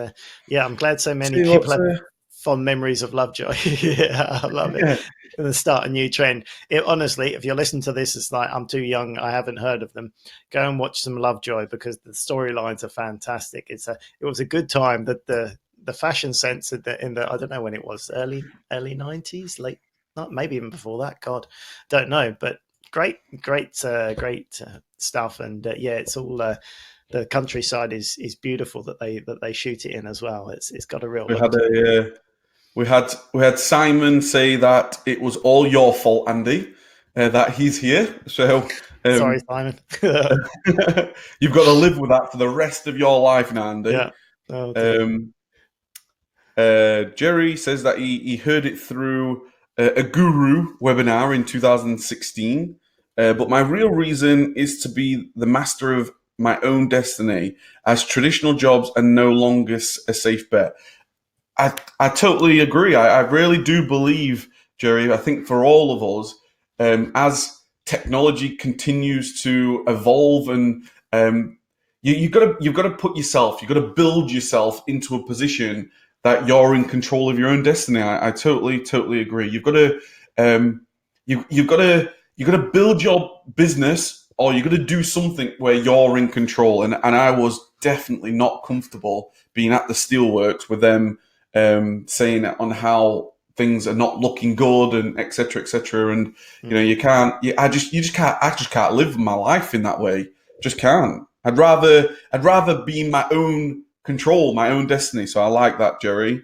I'm glad so many people have fond memories of Lovejoy. Yeah, I love it. And start a new trend. Honestly, if you listen to this, it's like I'm too young, I haven't heard of them. Go and watch some Lovejoy, because the storylines are fantastic. It was a good time that the fashion sense in the I don't know when it was, early 90s, late, not maybe even before that. God, don't know, but great stuff. And it's all the countryside is beautiful that they shoot it in as well. It's got a real look. We had Simon say that it was all your fault, Andy, that he's here. So sorry, Simon. You've got to live with that for the rest of your life now, Andy. Yeah. Okay. Jerry says that he heard it through a guru webinar in 2016. But my real reason is to be the master of my own destiny, as traditional jobs are no longer a safe bet. I totally agree. I really do believe, Jerry, I think for all of us, as technology continues to evolve, and you've got to put yourself, you've got to build yourself into a position that you're in control of your own destiny. I totally agree. You've got to you've got to build your business, or you've got to do something where you're in control. And I was definitely not comfortable being at the steelworks with them saying on how things are not looking good, and et cetera, and I just can't live my life in that way. Just can't. I'd rather be in my own control, my own destiny. So I like that, Jerry.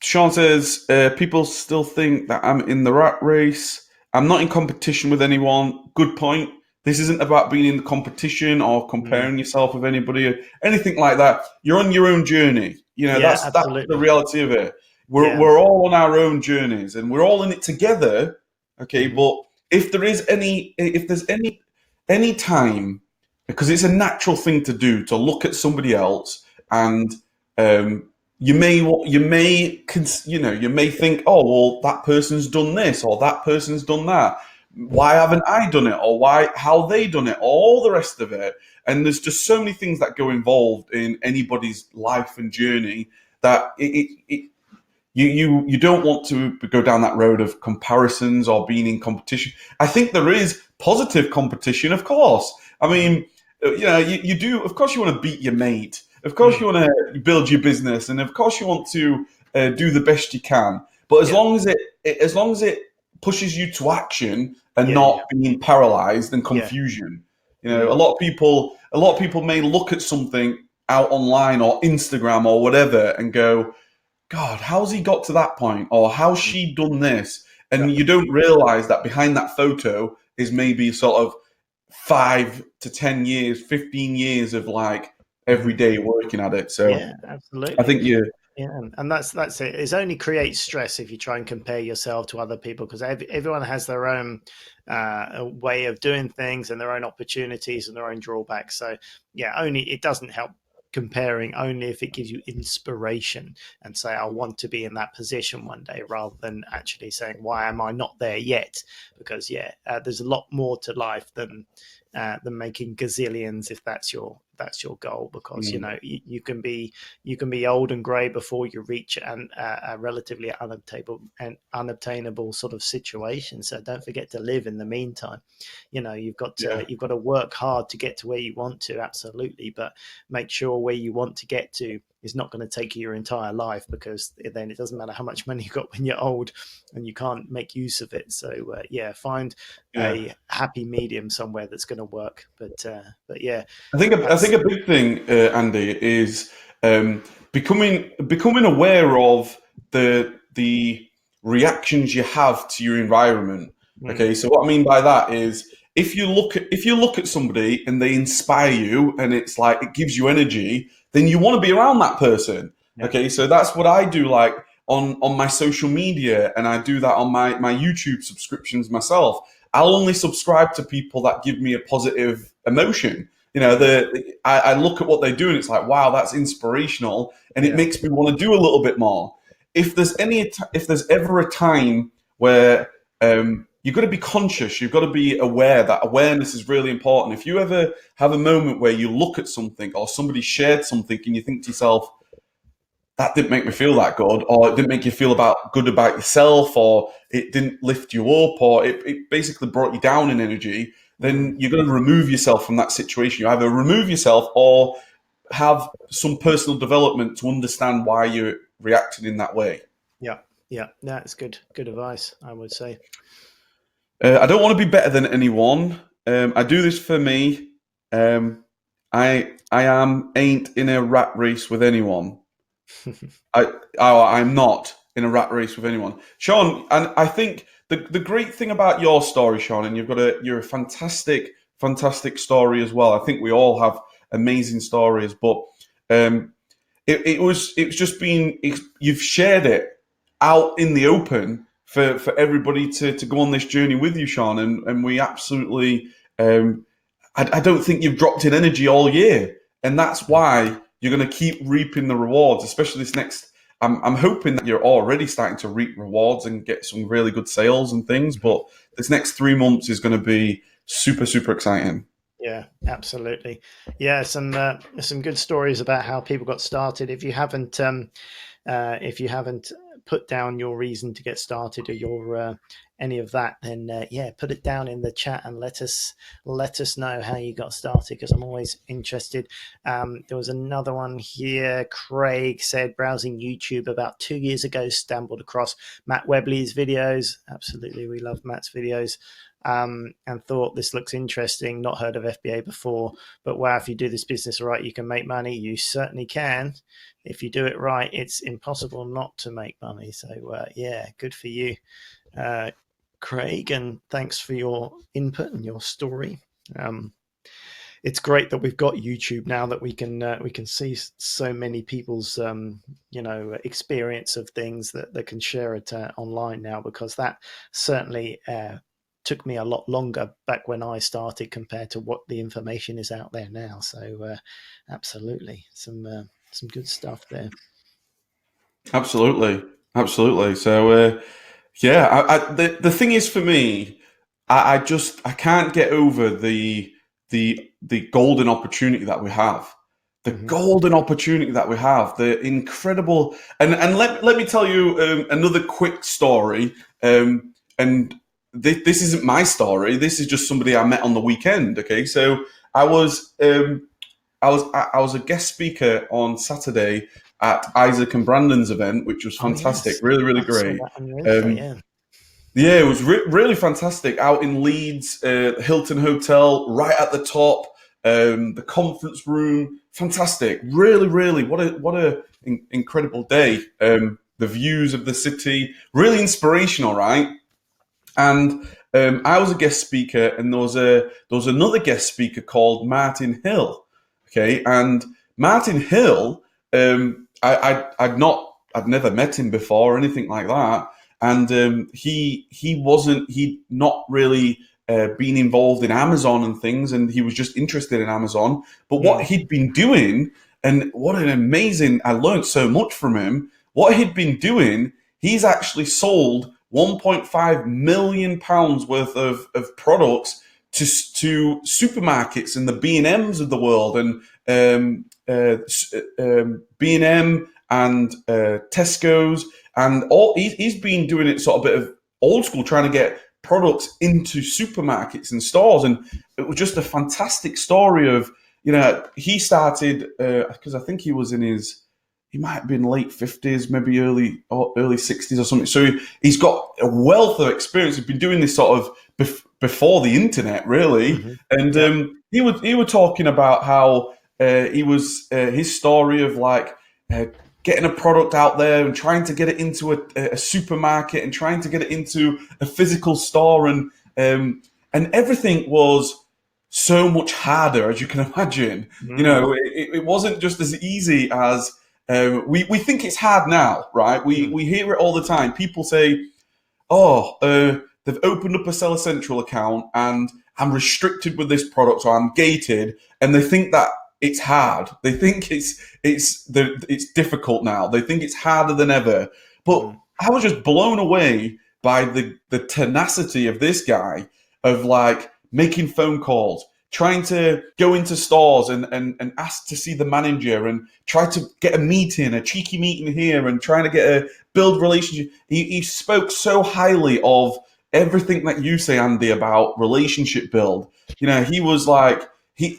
Sean says people still think that I'm in the rat race. I'm not in competition with anyone. Good point. This isn't about being in the competition or comparing yourself with anybody or anything like that. You're on your own journey. That's the reality of it. We're all on our own journeys, and we're all in it together. Okay, but if there's any time, because it's a natural thing to do, to look at somebody else, and you may think, oh well, that person's done this or that person's done that. Why haven't I done it? Or how they done it? All the rest of it. And there's just so many things that go involved in anybody's life and journey that you don't want to go down that road of comparisons or being in competition. I think there is positive competition, of course. I mean, you do. Of course, you want to beat your mate. Of course, you want to build your business, and of course, you want to do the best you can. But as long as it pushes you to action and not being paralyzed and confusion, a lot of people may look at something out online or Instagram or whatever and go, God, how's he got to that point? Or how's she done this? And you don't realize that behind that photo is maybe sort of 5 to 10 years, 15 years of like every day working at it. So absolutely. I think and that's it. It only creates stress if you try and compare yourself to other people, because everyone has their own way of doing things and their own opportunities and their own drawbacks. So it doesn't help comparing, only if it gives you inspiration and say, I want to be in that position one day, rather than actually saying, why am I not there yet? Because there's a lot more to life than making gazillions, if that's your goal. Because you can be old and grey before you reach a relatively unobtainable sort of situation. So don't forget to live in the meantime. You've got to work hard to get to where you want to, absolutely, but make sure where you want to get to is not going to take you your entire life, because then it doesn't matter how much money you got when you're old and you can't make use of it. So find a happy medium somewhere that's going to work. But I think a big thing, Andy, is becoming aware of the reactions you have to your environment. Okay, so what I mean by that is, if you look at somebody and they inspire you and it's like it gives you energy, then you want to be around that person. Okay, so that's what I do, like on my social media, and I do that on my YouTube subscriptions myself. I'll only subscribe to people that give me a positive emotion. I look at what they do and it's like, wow, that's inspirational, and it makes me want to do a little bit more. If there's ever a time where you've got to be conscious, you've got to be aware. That awareness is really important. If you ever have a moment where you look at something or somebody shared something and you think to yourself, that didn't make me feel that good, or it didn't make you feel good about yourself, or it didn't lift you up, or it basically brought you down in energy, then you're going to remove yourself from that situation. You either remove yourself or have some personal development to understand why you're reacting in that way. Yeah, that's good advice, I would say. I don't want to be better than anyone. I do this for me. I ain't in a rat race with anyone. I'm not in a rat race with anyone, Sean. And I think the great thing about your story, Sean, and you're a fantastic story as well. I think we all have amazing stories, but it was just you've shared it out in the open for everybody to go on this journey with you, Sean. And we absolutely, I don't think you've dropped in energy all year, and that's why you're going to keep reaping the rewards, especially this next. I'm hoping that you're already starting to reap rewards and get some really good sales and things, but this next 3 months is going to be super, super exciting. Yeah, absolutely. Yeah, some good stories about how people got started. If you haven't put down your reason to get started, or your any of that, then put it down in the chat and let us know how you got started, because I'm always interested. There was another one here. Craig said, browsing YouTube about 2 years ago, stumbled across Matt Webley's videos. Absolutely, we love Matt's videos. And thought, this looks interesting. Not heard of FBA before, but wow, if you do this business right, you can make money. You certainly can. If you do it right, it's impossible not to make money. So good for you, Craig, and thanks for your input and your story. It's great that we've got YouTube now, that we can see so many people's experience of things that can share it online now, because that certainly took me a lot longer back when I started compared to what the information is out there now. So absolutely, some good stuff there. Absolutely. So the thing is, for me, I can't get over the golden opportunity that we have. Golden opportunity that we have, the incredible, and let me tell you another quick story. And this isn't my story. This is just somebody I met on the weekend. Okay, so I was I was a guest speaker on Saturday at Isaac and Brandon's event, which was Oh fantastic. yes, Really, really I saw great. that on your info. Yeah. Yeah, it was really fantastic. Out in Leeds, Hilton Hotel, right at the top, the conference room, fantastic. Really, really, what a incredible day. The views of the city, really inspirational, right? And I was a guest speaker, and there was another guest speaker called Martin Hill. Okay, and Martin Hill, I'd never met him before or anything like that, and he'd not really been involved in Amazon and things, and he was just interested in Amazon. But what he'd been doing, and what an amazing! I learned so much from him. What he'd been doing, he's actually sold 1.5 million pounds worth of products to supermarkets and the B&Ms of the world, and B&M and Tesco's, and all. He's been doing it sort of a bit of old school, trying to get products into supermarkets and stores, and it was just a fantastic story of, he started because I think he was in his, he might have been late 50s, maybe early 60s or something. So he's got a wealth of experience. He's been doing this sort of before the internet, really. And he was talking about how he was his story of like getting a product out there and trying to get it into a supermarket and trying to get it into a physical store, and everything was so much harder, as you can imagine. It wasn't just as easy as we think it's hard now, right? We hear it all the time. People say, "Oh, they've opened up a Seller Central account and I'm restricted with this product, or I'm gated," and they think that it's hard. They think it's difficult now. They think it's harder than ever. But I was just blown away by the tenacity of this guy, of like making phone calls, trying to go into stores and ask to see the manager, and try to get a meeting, a cheeky meeting here, and trying to build relationship. He spoke so highly of everything that you say, Andy, about relationship build. He was like,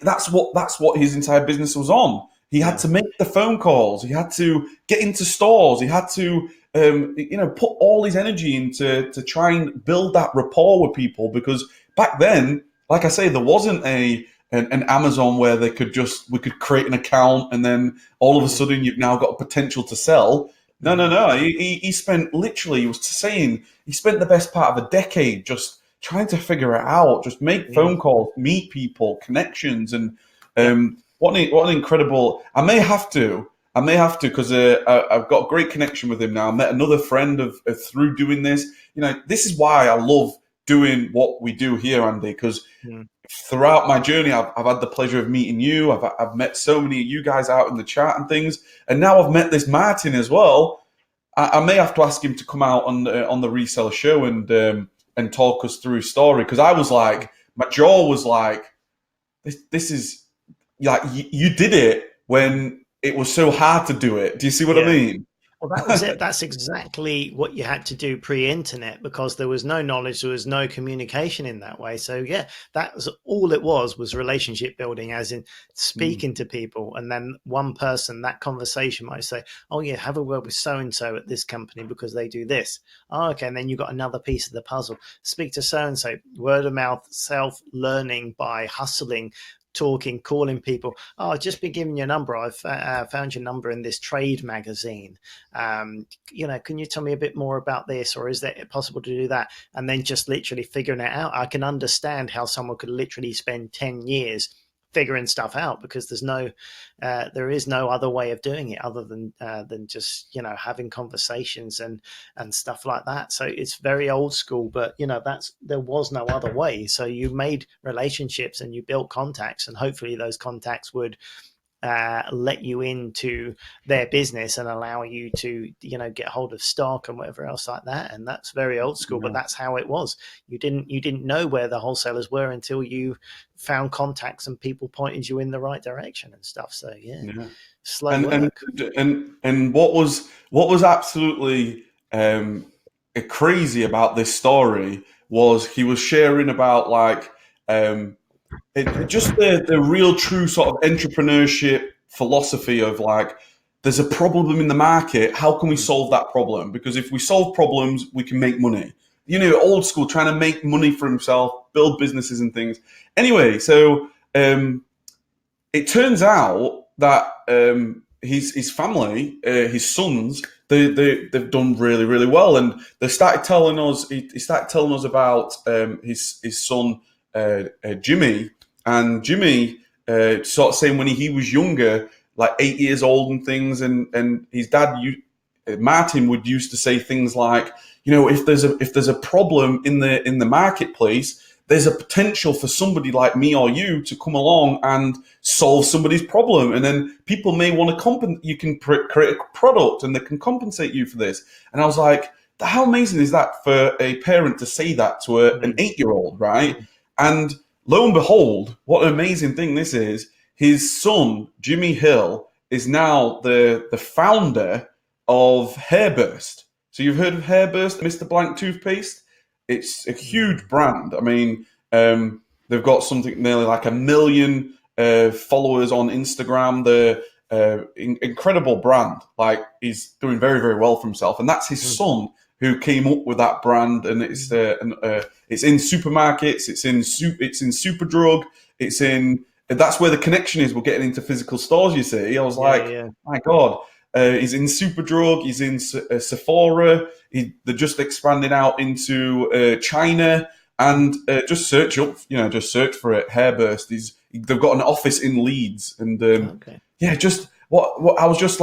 that's what his entire business was on. He had to make the phone calls. He had to get into stores. He had to, put all his energy into to try and build that rapport with people, because back then, like I say, there wasn't an Amazon where we could create an account and then all of a sudden you've now got a potential to sell. No. He spent, literally, he was saying, he spent the best part of a decade just trying to figure it out, just make phone calls, meet people, connections, and what an incredible. I may have to, because I've got a great connection with him now. I met another friend through doing this. This is why I love doing what we do here, Andy, because throughout my journey, I've had the pleasure of meeting you. I've met so many of you guys out in the chat and things, and now I've met this Martin as well. I may have to ask him to come out on the Reseller Show and talk us through his story, because I was like, my jaw was like, this is like, you did it when it was so hard to do it. Do you see what I mean? Well, that was it. That's exactly what you had to do pre-internet, because there was no knowledge, there was no communication in that way. So yeah, that was all it was relationship building, as in speaking to people. And then one person, that conversation might say, "Oh yeah, have a word with so-and-so at this company because they do this." Oh, okay. And then you got another piece of the puzzle. Speak to so-and-so, word of mouth, self-learning by hustling, talking, calling people. "Oh, I've just been giving you a number. I've found your number in this trade magazine. Can you tell me a bit more about this, or is it possible to do that?" And then just literally figuring it out. I can understand how someone could literally spend 10 years figuring stuff out, because there is no other way of doing it other than just having conversations and stuff like that. So it's very old school, but there was no other way. So you made relationships and you built contacts, and hopefully those contacts would let you into their business and allow you to get hold of stock and whatever else like that. And that's very old school, but that's how it was. You didn't know where the wholesalers were until you found contacts and people pointed you in the right direction and stuff. So slow work. And what was absolutely crazy about this story was he was sharing about, like, just the real true sort of entrepreneurship philosophy of like, there's a problem in the market. How can we solve that problem? Because if we solve problems, we can make money. Old school, trying to make money for himself, build businesses and things. Anyway, so it turns out that his family, his sons, they've done really, really well, and they started telling us. He started telling us about his son Jimmy, and Jimmy sort of saying when he was younger, like 8 years old and things, and his dad Martin would used to say things like, if there's a problem in the marketplace, there's a potential for somebody like me or you to come along and solve somebody's problem. And then people may want to you can create a product and they can compensate you for this. And I was like, how amazing is that for a parent to say that to an 8-year-old, right? And lo and behold, what an amazing thing this is. His son, Jimmy Hill, is now the founder of Hairburst. So you've heard of Hairburst, Mr. Blank toothpaste? It's a huge brand. I mean, they've got something nearly like 1 million followers on Instagram. They're incredible brand. Like, he's doing very, very well for himself. And that's his son who came up with that brand. And it's in supermarkets. It's in Superdrug. That's where the connection is. We're getting into physical stores, you see. I was my God. He's in Superdrug. He's in Sephora. They're just expanding out into China. And just search for it. Hairburst. They've got an office in Leeds. And just what I was just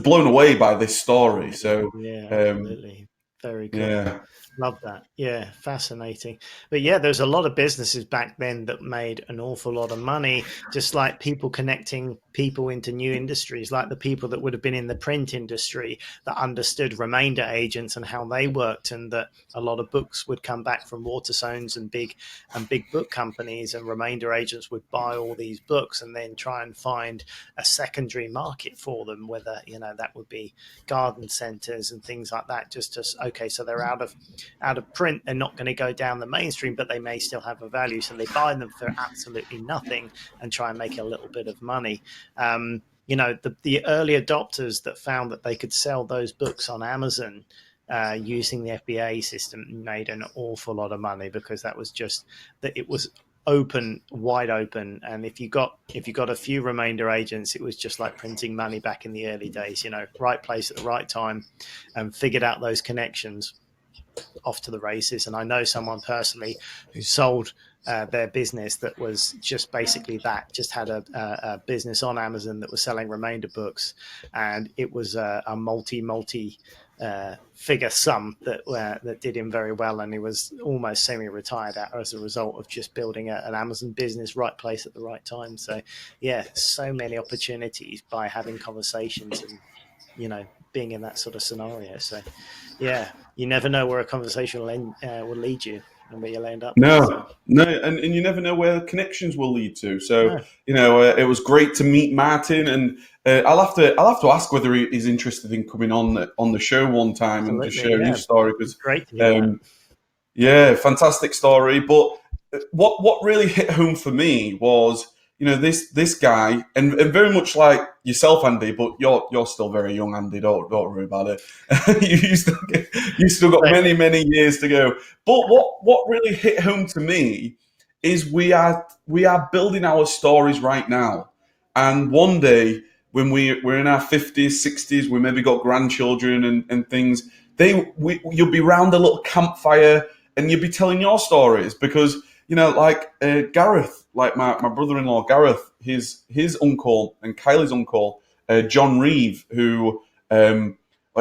blown away by this story. So absolutely, very cool. Yeah. Love that. Yeah, fascinating. But yeah, there's a lot of businesses back then that made an awful lot of money, just like people connecting people into new industries, like the people that would have been in the print industry that understood remainder agents and how they worked, and that a lot of books would come back from Waterstones and big book companies, and remainder agents would buy all these books and then try and find a secondary market for them, whether that would be garden centers and things like that. So they're out of print, they're not going to go down the mainstream, but they may still have a value, so they buy them for absolutely nothing and try and make a little bit of money. The early adopters that found that they could sell those books on Amazon using the FBA system made an awful lot of money, because that was just that it was wide open, and if you got a few remainder agents, it was just like printing money back in the early days. Right place at the right time, and figured out those connections, off to the races. And I know someone personally who sold their business that was just basically that, just had a business on Amazon that was selling remainder books, and it was a multi figure sum that did him very well, and he was almost semi-retired as a result of just building an Amazon business, right place at the right time. So yeah, so many opportunities by having conversations and being in that sort of scenario. So yeah, you never know where a conversation will lead you and where you'll end up. No, and you never know where connections will lead to. So it was great to meet Martin, and I'll have to ask whether he's interested in coming on the show one time. Absolutely, and just share his story, because great to hear that. Yeah, fantastic story. But what really hit home for me was, this guy, and very much like yourself, Andy, but you're still very young, Andy. Don't worry about it. you still got many years to go. But what really hit home to me is we are building our stories right now, and one day when we're in our 50s, 60s, we maybe got grandchildren and things. You'll be round a little campfire and you'll be telling your stories, because Gareth, like my brother-in-law Gareth, his uncle and Kylie's uncle, John Reeve, who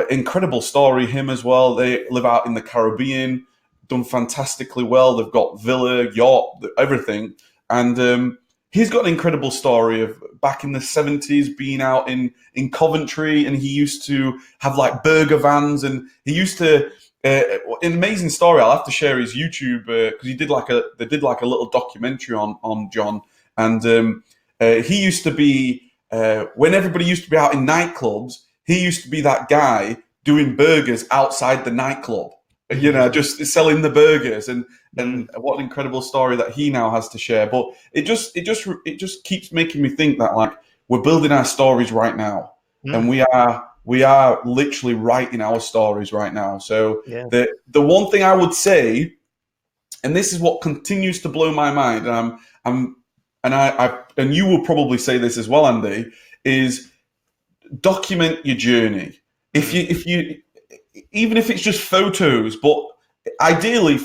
incredible story, him as well. They live out in the Caribbean, done fantastically well. They've got villa, yacht, everything, and he's got an incredible story of back in the 70s being out in Coventry, and he used to have like burger vans, and he used to. An amazing story. I'll have to share his YouTube, because they did like a little documentary on John, and he used to be when everybody used to be out in nightclubs, he used to be that guy doing burgers outside the nightclub. just selling the burgers, and what an incredible story that he now has to share. But it just keeps making me think that, like, we're building our stories right now, and we are literally writing our stories right now. So the one thing I would say, and this is what continues to blow my mind, and you will probably say this as well, Andy, is document your journey. If you even if it's just photos, but ideally,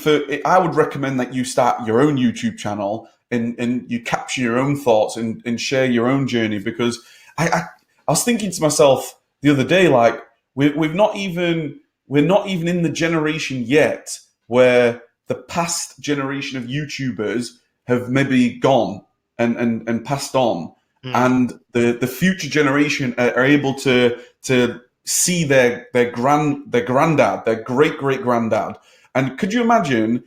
I would recommend that you start your own YouTube channel and you capture your own thoughts and share your own journey. Because I was thinking to myself the other day, like, we're not even in the generation yet where the past generation of YouTubers have maybe gone and passed on, and the future generation are able to see their granddad, their great granddad. And could you imagine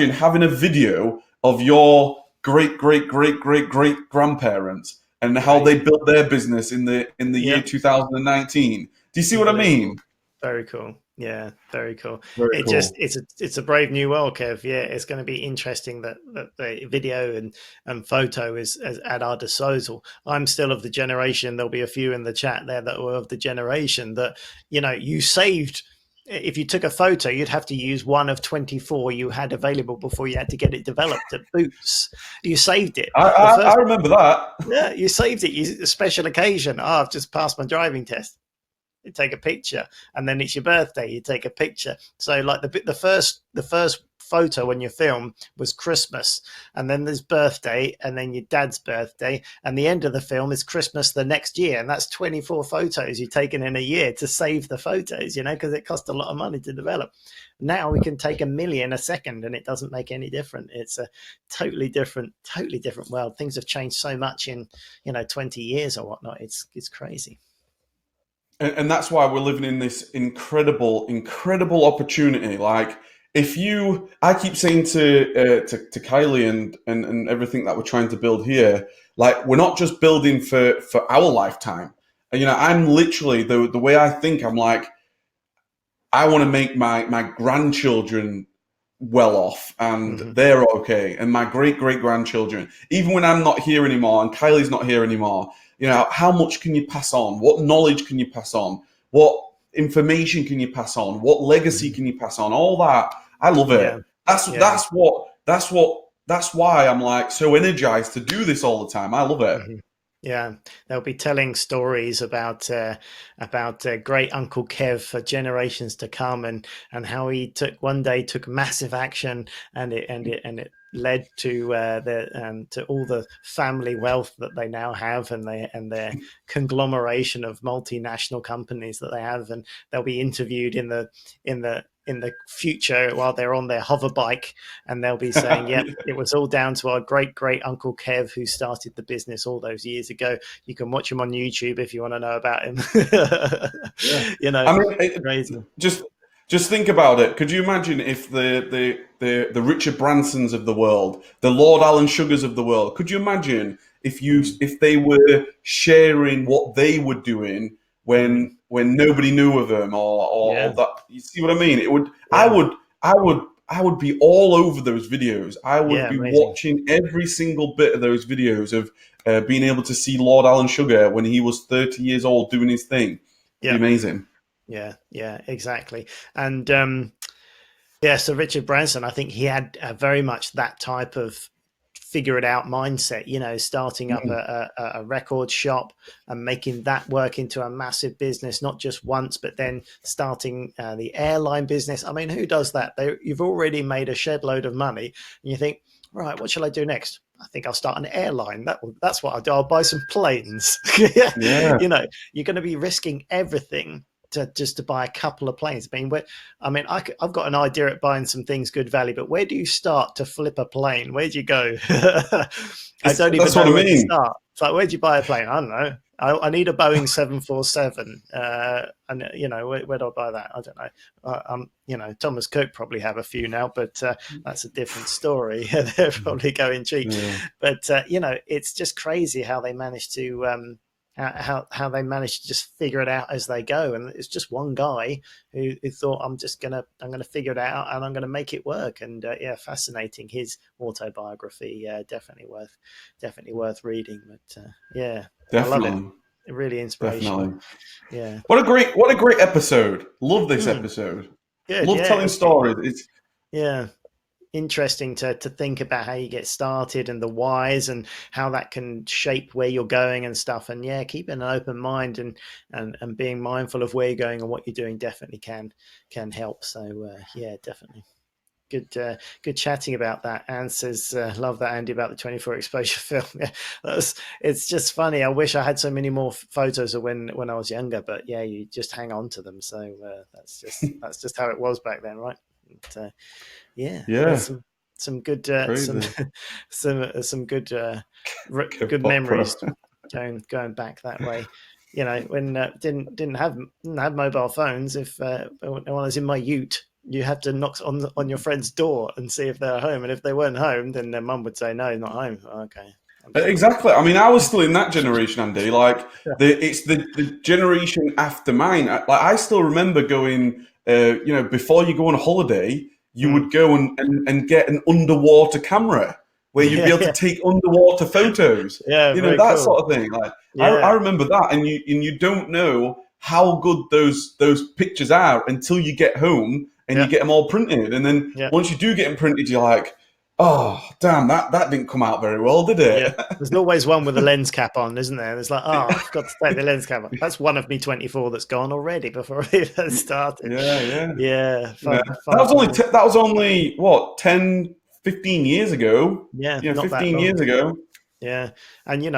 having a video of your great grandparents and how they built their business in the year 2019? Do you see what I mean? Very cool. Yeah, very cool. Very cool. It's a brave new world, Kev. Yeah, it's going to be interesting that the video and photo is at our disposal. I'm still of the generation. There'll be a few in the chat there that were of the generation that, you saved. If you took a photo, you'd have to use one of 24 you had available before you had to get it developed at Boots. You saved it. I remember that. Yeah, you saved it. A special occasion. I've just passed my driving test. You take a picture, and then it's your birthday, you take a picture. So like the first photo when you film was Christmas, and then there's birthday, and then your dad's birthday, and the end of the film is Christmas the next year, and that's 24 photos you've taken in a year to save the photos, because it cost a lot of money to develop. Now we can take 1 million a second and it doesn't make any difference. It's a totally different world. Things have changed so much in 20 years or whatnot. It's crazy. And that's why we're living in this incredible opportunity. Like, I keep saying to Kylie and everything that we're trying to build here, like, we're not just building for our lifetime. I'm literally, the way I think, I'm like, I want to make my grandchildren well off, and they're okay, and my great grandchildren, even when I'm not here anymore and Kylie's not here anymore. How much can you pass on? What knowledge can you pass on? What information can you pass on? What legacy can you pass on? All that. I love it. That's why I'm like so energized to do this all the time. I love it. Yeah, they'll be telling stories about great Uncle Kev for generations to come, and how he one day took massive action, and it led to to all the family wealth that they now have, and their conglomeration of multinational companies that they have, and they'll be interviewed in the future while they're on their hover bike, and they'll be saying, "Yep, it was all down to our great Uncle Kev who started the business all those years ago." You can watch him on YouTube if you want to know about him. Crazy. Just think about it. Could you imagine if the Richard Bransons of the world, the Lord Alan Sugars of the world, could you imagine if they were sharing what they were doing when nobody knew of them, or that? You see what I mean? It would. Yeah. I would be all over those videos. I would be watching every single bit of those videos of being able to see Lord Alan Sugar when he was 30 years old doing his thing. It'd be amazing. Yeah, exactly. And so Richard Branson, I think he had very much that type of figure it out mindset, starting up a record shop and making that work into a massive business, not just once, but then starting the airline business. I mean, who does that? You've already made a shed load of money, and you think, right, what shall I do next? I think I'll start an airline. That's what I'll do. I'll buy some planes. You're going to be risking everything to buy a couple of planes. I've got an idea at buying some things good value, but where do you start to flip a plane? Where do you go? I don't even know where to start. It's like, where'd you buy a plane? I don't know. I need a Boeing 747. And where do I buy that? I don't know. Thomas Cook probably have a few now, but that's a different story. They're probably going cheap. Yeah. But it's just crazy how they managed to how they manage to just figure it out as they go. And it's just one guy who thought, I'm gonna figure it out and I'm gonna make it work. And fascinating. His autobiography, definitely worth reading. But I love it. Definitely. Really inspirational. Definitely. Yeah. What a great episode. Love this episode. Good. Love Yeah. telling stories. It's Interesting to think about how you get started and the whys and how that can shape where you're going and stuff. And keeping an open mind and being mindful of where you're going and what you're doing definitely can help. So definitely. Good chatting about that. Anne says, love that, Andy, about the 24 exposure film. It's just funny. I wish I had so many more photos of when I was younger, but you just hang on to them. So that's just how it was back then, right? But, there's some good some good good memories going back that way. When didn't have mobile phones. If when I was in my ute, you had to knock on your friend's door and see if they're home, and if they weren't home, then their mum would say, "No, not home." Okay. exactly. I mean, I was still in that generation, Andy. Like it's the generation after mine. I still remember going. Before you go on a holiday, you would go and get an underwater camera where you'd be able to take underwater photos. That cool. sort of thing. Like I remember that, and you don't know how good those pictures are until you get home and you get them all printed. And then once you do get them printed, you're like, oh, damn, that didn't come out very well, did it? Yeah. There's always one with a lens cap on, isn't there? There's like, I forgot to take the lens cap off. That's one of me 24 that's gone already before I even started. Yeah. Fun. That was only what, 10, 15 years ago? Yeah, 15 years ago. Yeah, and you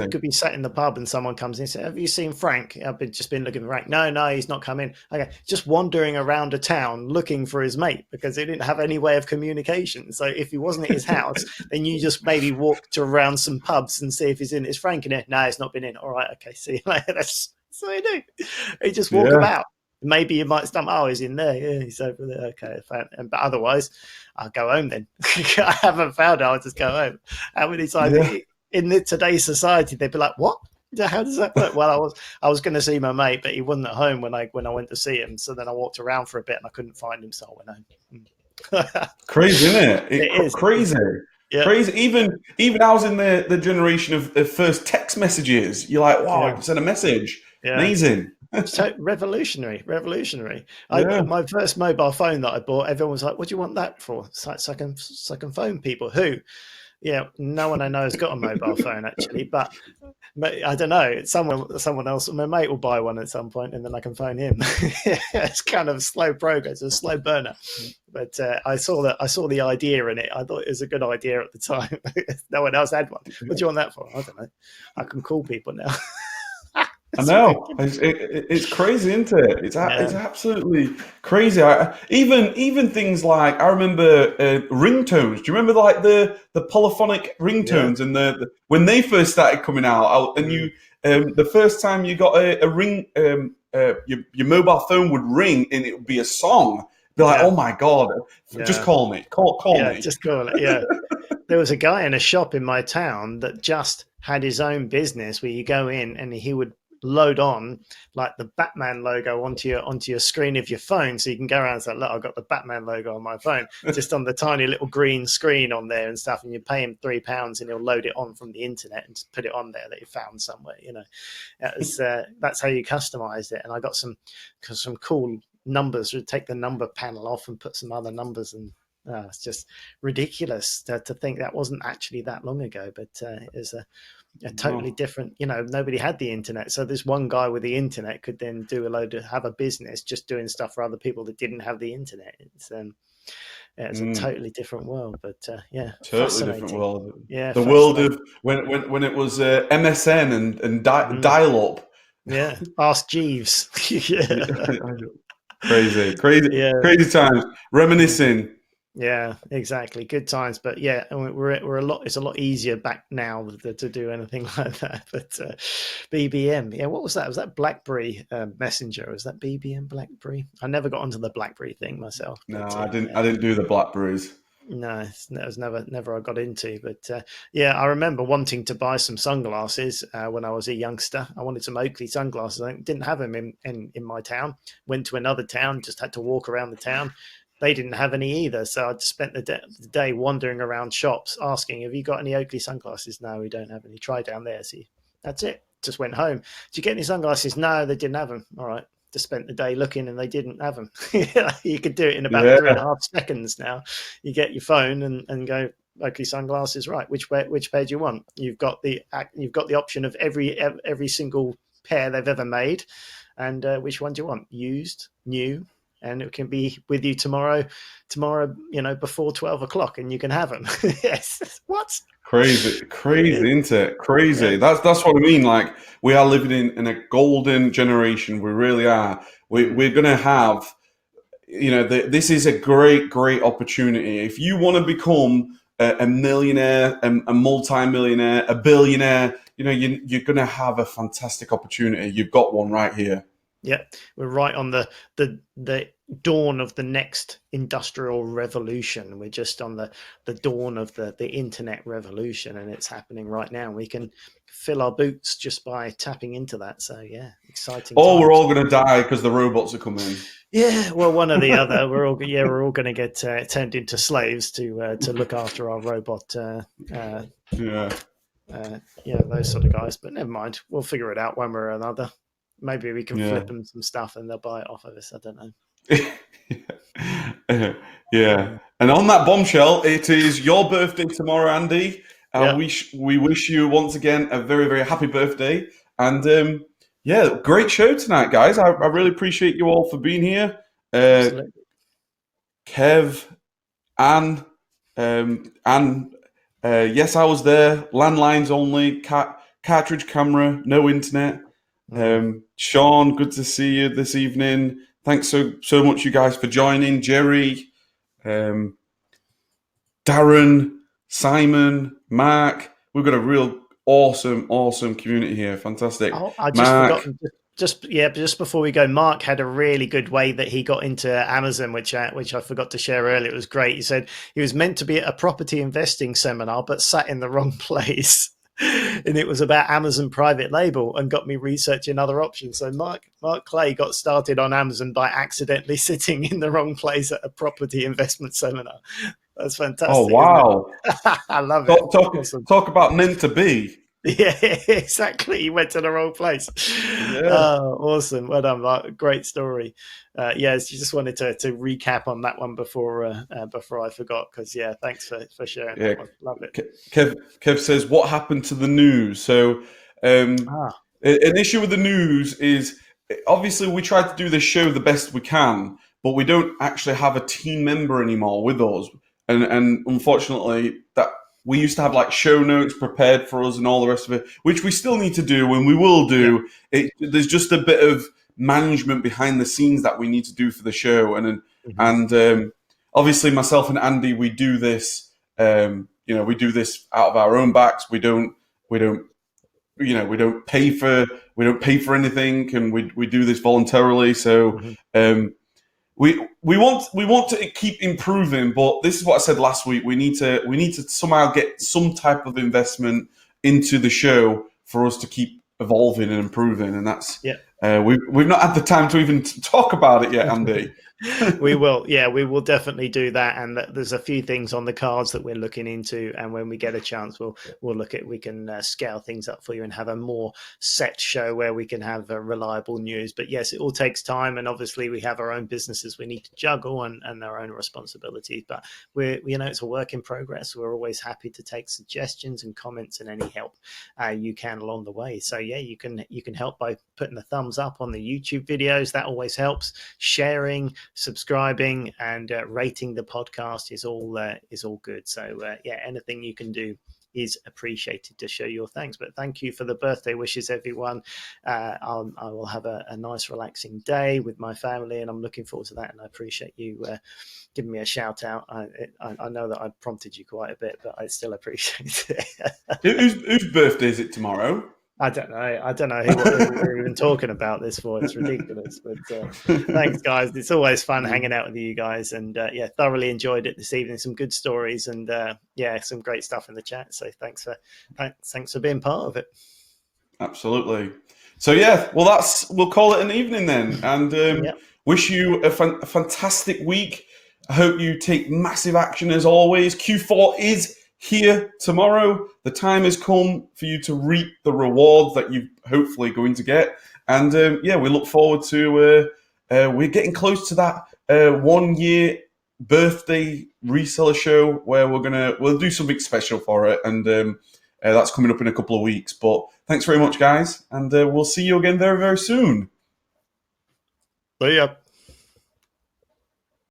could be sat in the pub and someone comes in and says, "Have you seen Frank?" I've just been looking for Frank. No, he's not come in. Okay, just wandering around a town looking for his mate because he didn't have any way of communication. So if he wasn't at his house, then you just maybe walked around some pubs and see if he's in. Is Frank in it? No, he's not been in. All right, okay, see you later. That's what they do. They just walk about. Maybe you might stumble. Oh, he's in there. Yeah, he's over there. Okay, but otherwise, I'll go home then. I haven't found it. I'll just go home. How many times in today's society they'd be like, "What? How does that work?" Well, I was going to see my mate, but he wasn't at home when I went to see him. So then I walked around for a bit and I couldn't find him, so I went home. Crazy, isn't it? It is crazy. Yeah. Crazy. Even I was in the generation of the first text messages. You're like, wow, I can send a message. Yeah. Amazing. So revolutionary. My first mobile phone that I bought, everyone was like, "What do you want that for?" It's like, so I can phone people. Who? Yeah, no one I know has got a mobile phone actually, but I don't know. Someone else. My mate will buy one at some point, and then I can phone him. It's kind of slow progress, a slow burner. But I saw the idea in it. I thought it was a good idea at the time. No one else had one. What do you want that for? I don't know. I can call people now. I know. It's crazy, isn't it? It's absolutely crazy. Even things like, I remember ringtones. Do you remember like the polyphonic ringtones and the when they first started coming out? And you the first time you got a ring, your mobile phone would ring and it would be a song. Be like, oh my god, just call me, call me, just call it. Yeah, there was a guy in a shop in my town that just had his own business where you go in and he would load on like the Batman logo onto your screen of your phone, so you can go around and say, "Look, I've got the Batman logo on my phone," just on the tiny little green screen on there and stuff. And you pay him £3 and he'll load it on from the internet and just put it on there that you found somewhere. That's how you customized it. And I got some cool numbers. Would take the number panel off and put some other numbers, and it's just ridiculous to think that wasn't actually that long ago. But it was a totally different, nobody had the internet. So this one guy with the internet could then have a business just doing stuff for other people that didn't have the internet. It's a totally different world, but totally different world. Yeah, the world of when it was MSN and dial up. Yeah, Ask Jeeves. Crazy times. Reminiscing. Yeah, exactly. Good times, but we're it's a lot easier back now to do anything like that. But BBM, what was that? Was that BlackBerry Messenger? Was that BBM BlackBerry? I never got onto the BlackBerry thing myself. No, I didn't do the Blackberries. No, that was never I got into. But yeah, I remember wanting to buy some sunglasses when I was a youngster. I wanted some Oakley sunglasses. I didn't have them in my town. Went to another town, just had to walk around the town. They didn't have any either. So I just spent the day wandering around shops asking, have you got any Oakley sunglasses? No, we don't have any. Try down there. See, that's it. Just went home. Did you get any sunglasses? No, they didn't have them. All right. Just spent the day looking and they didn't have them. You could do it in about Yeah, 3.5 seconds now. You get your phone and go, Oakley sunglasses, right? Which pair do you want? You've got the option of every single pair they've ever made, and which one do you want? Used, new, and it can be with you tomorrow, before 12 o'clock, and you can have them. Yes, what? crazy, isn't it? Crazy. Yeah. That's what I mean. Like, we are living in a golden generation. We really are. We're gonna have, this is a great opportunity. If you want to become a millionaire, a multi-millionaire, a billionaire, you're going to have a fantastic opportunity. You've got one right here. Yeah, we're right on the dawn of the next industrial revolution. We're just on the dawn of the internet revolution, and it's happening right now. We can fill our boots just by tapping into that. So yeah, exciting. Oh, times. we're all going to die because the robots are coming. Yeah, well, one or the other. We're all going to get turned into slaves to look after our robot. Yeah. Those sort of guys. But never mind. We'll figure it out one way or another. Maybe we can flip them some stuff and they'll buy it off of us. I don't know. Yeah. And on that bombshell, it is your birthday tomorrow, Andy. We wish you once again a very, very happy birthday. And great show tonight, guys. I really appreciate you all for being here. Kev, Anne, yes, I was there. Landlines only, cartridge camera, no internet. Sean, good to see you this evening. Thanks so much, you guys, for joining. Jerry, Darren, Simon, Mark. We've got a real awesome community here. Fantastic. Oh, I just forgotten. Just before we go, Mark had a really good way that he got into Amazon, which I forgot to share earlier. It was great. He said he was meant to be at a property investing seminar, but sat in the wrong place. And it was about Amazon private label, and got me researching other options. So Mark Clay got started on Amazon by accidentally sitting in the wrong place at a property investment seminar. That's fantastic. Oh, wow. I love it. Talk about meant to be. Yeah, exactly. He went to the wrong place. Yeah. Awesome. Well done, Mark. Great story. You just wanted to recap on that one before I forgot, because thanks for sharing that one. Love it. Kev says, what happened to the news? So an issue with the news is, obviously we try to do this show the best we can, but we don't actually have a team member anymore with us. And unfortunately, that we used to have like show notes prepared for us and all the rest of it, which we still need to do and we will do. Yeah. There's just a bit of management behind the scenes that we need to do for the show. And obviously myself and Andy, we do this, we do this out of our own backs. We don't pay for anything, and we do this voluntarily. So, We want to keep improving, but this is what I said last week. We need to somehow get some type of investment into the show for us to keep evolving and improving, and that's we've not had the time to even talk about it yet, Andy. We will definitely do that, and there's a few things on the cards that we're looking into, and when we get a chance, we'll look at, we can scale things up for you and have a more set show where we can have reliable news. But yes, it all takes time, and obviously we have our own businesses we need to juggle and our own responsibilities, but it's a work in progress. We're always happy to take suggestions and comments and any help you can along the way. So you can help by putting a thumbs up on the YouTube videos. That always helps. Sharing, subscribing, and rating the podcast is all good. So anything you can do is appreciated to show your thanks. But thank you for the birthday wishes, everyone. I will have a nice relaxing day with my family, and I'm looking forward to that, and I appreciate you giving me a shout out. I know that I prompted you quite a bit, but I still appreciate it. Whose birthday is it tomorrow? I don't know. I don't know who we're even talking about this for. It's ridiculous. But thanks, guys. It's always fun hanging out with you guys, and yeah, thoroughly enjoyed it this evening. Some good stories, and yeah, some great stuff in the chat. So thanks for being part of it. Absolutely. So yeah, well, we'll call it an evening then, and wish you a fantastic week. I hope you take massive action as always. Q4 is here tomorrow. The time has come for you to reap the rewards that you're hopefully going to get, and yeah, we look forward to. We're getting close to that 1 year birthday reseller show where we'll do something special for it, and that's coming up in a couple of weeks. But thanks very much, guys, and we'll see you again very, very soon. See ya.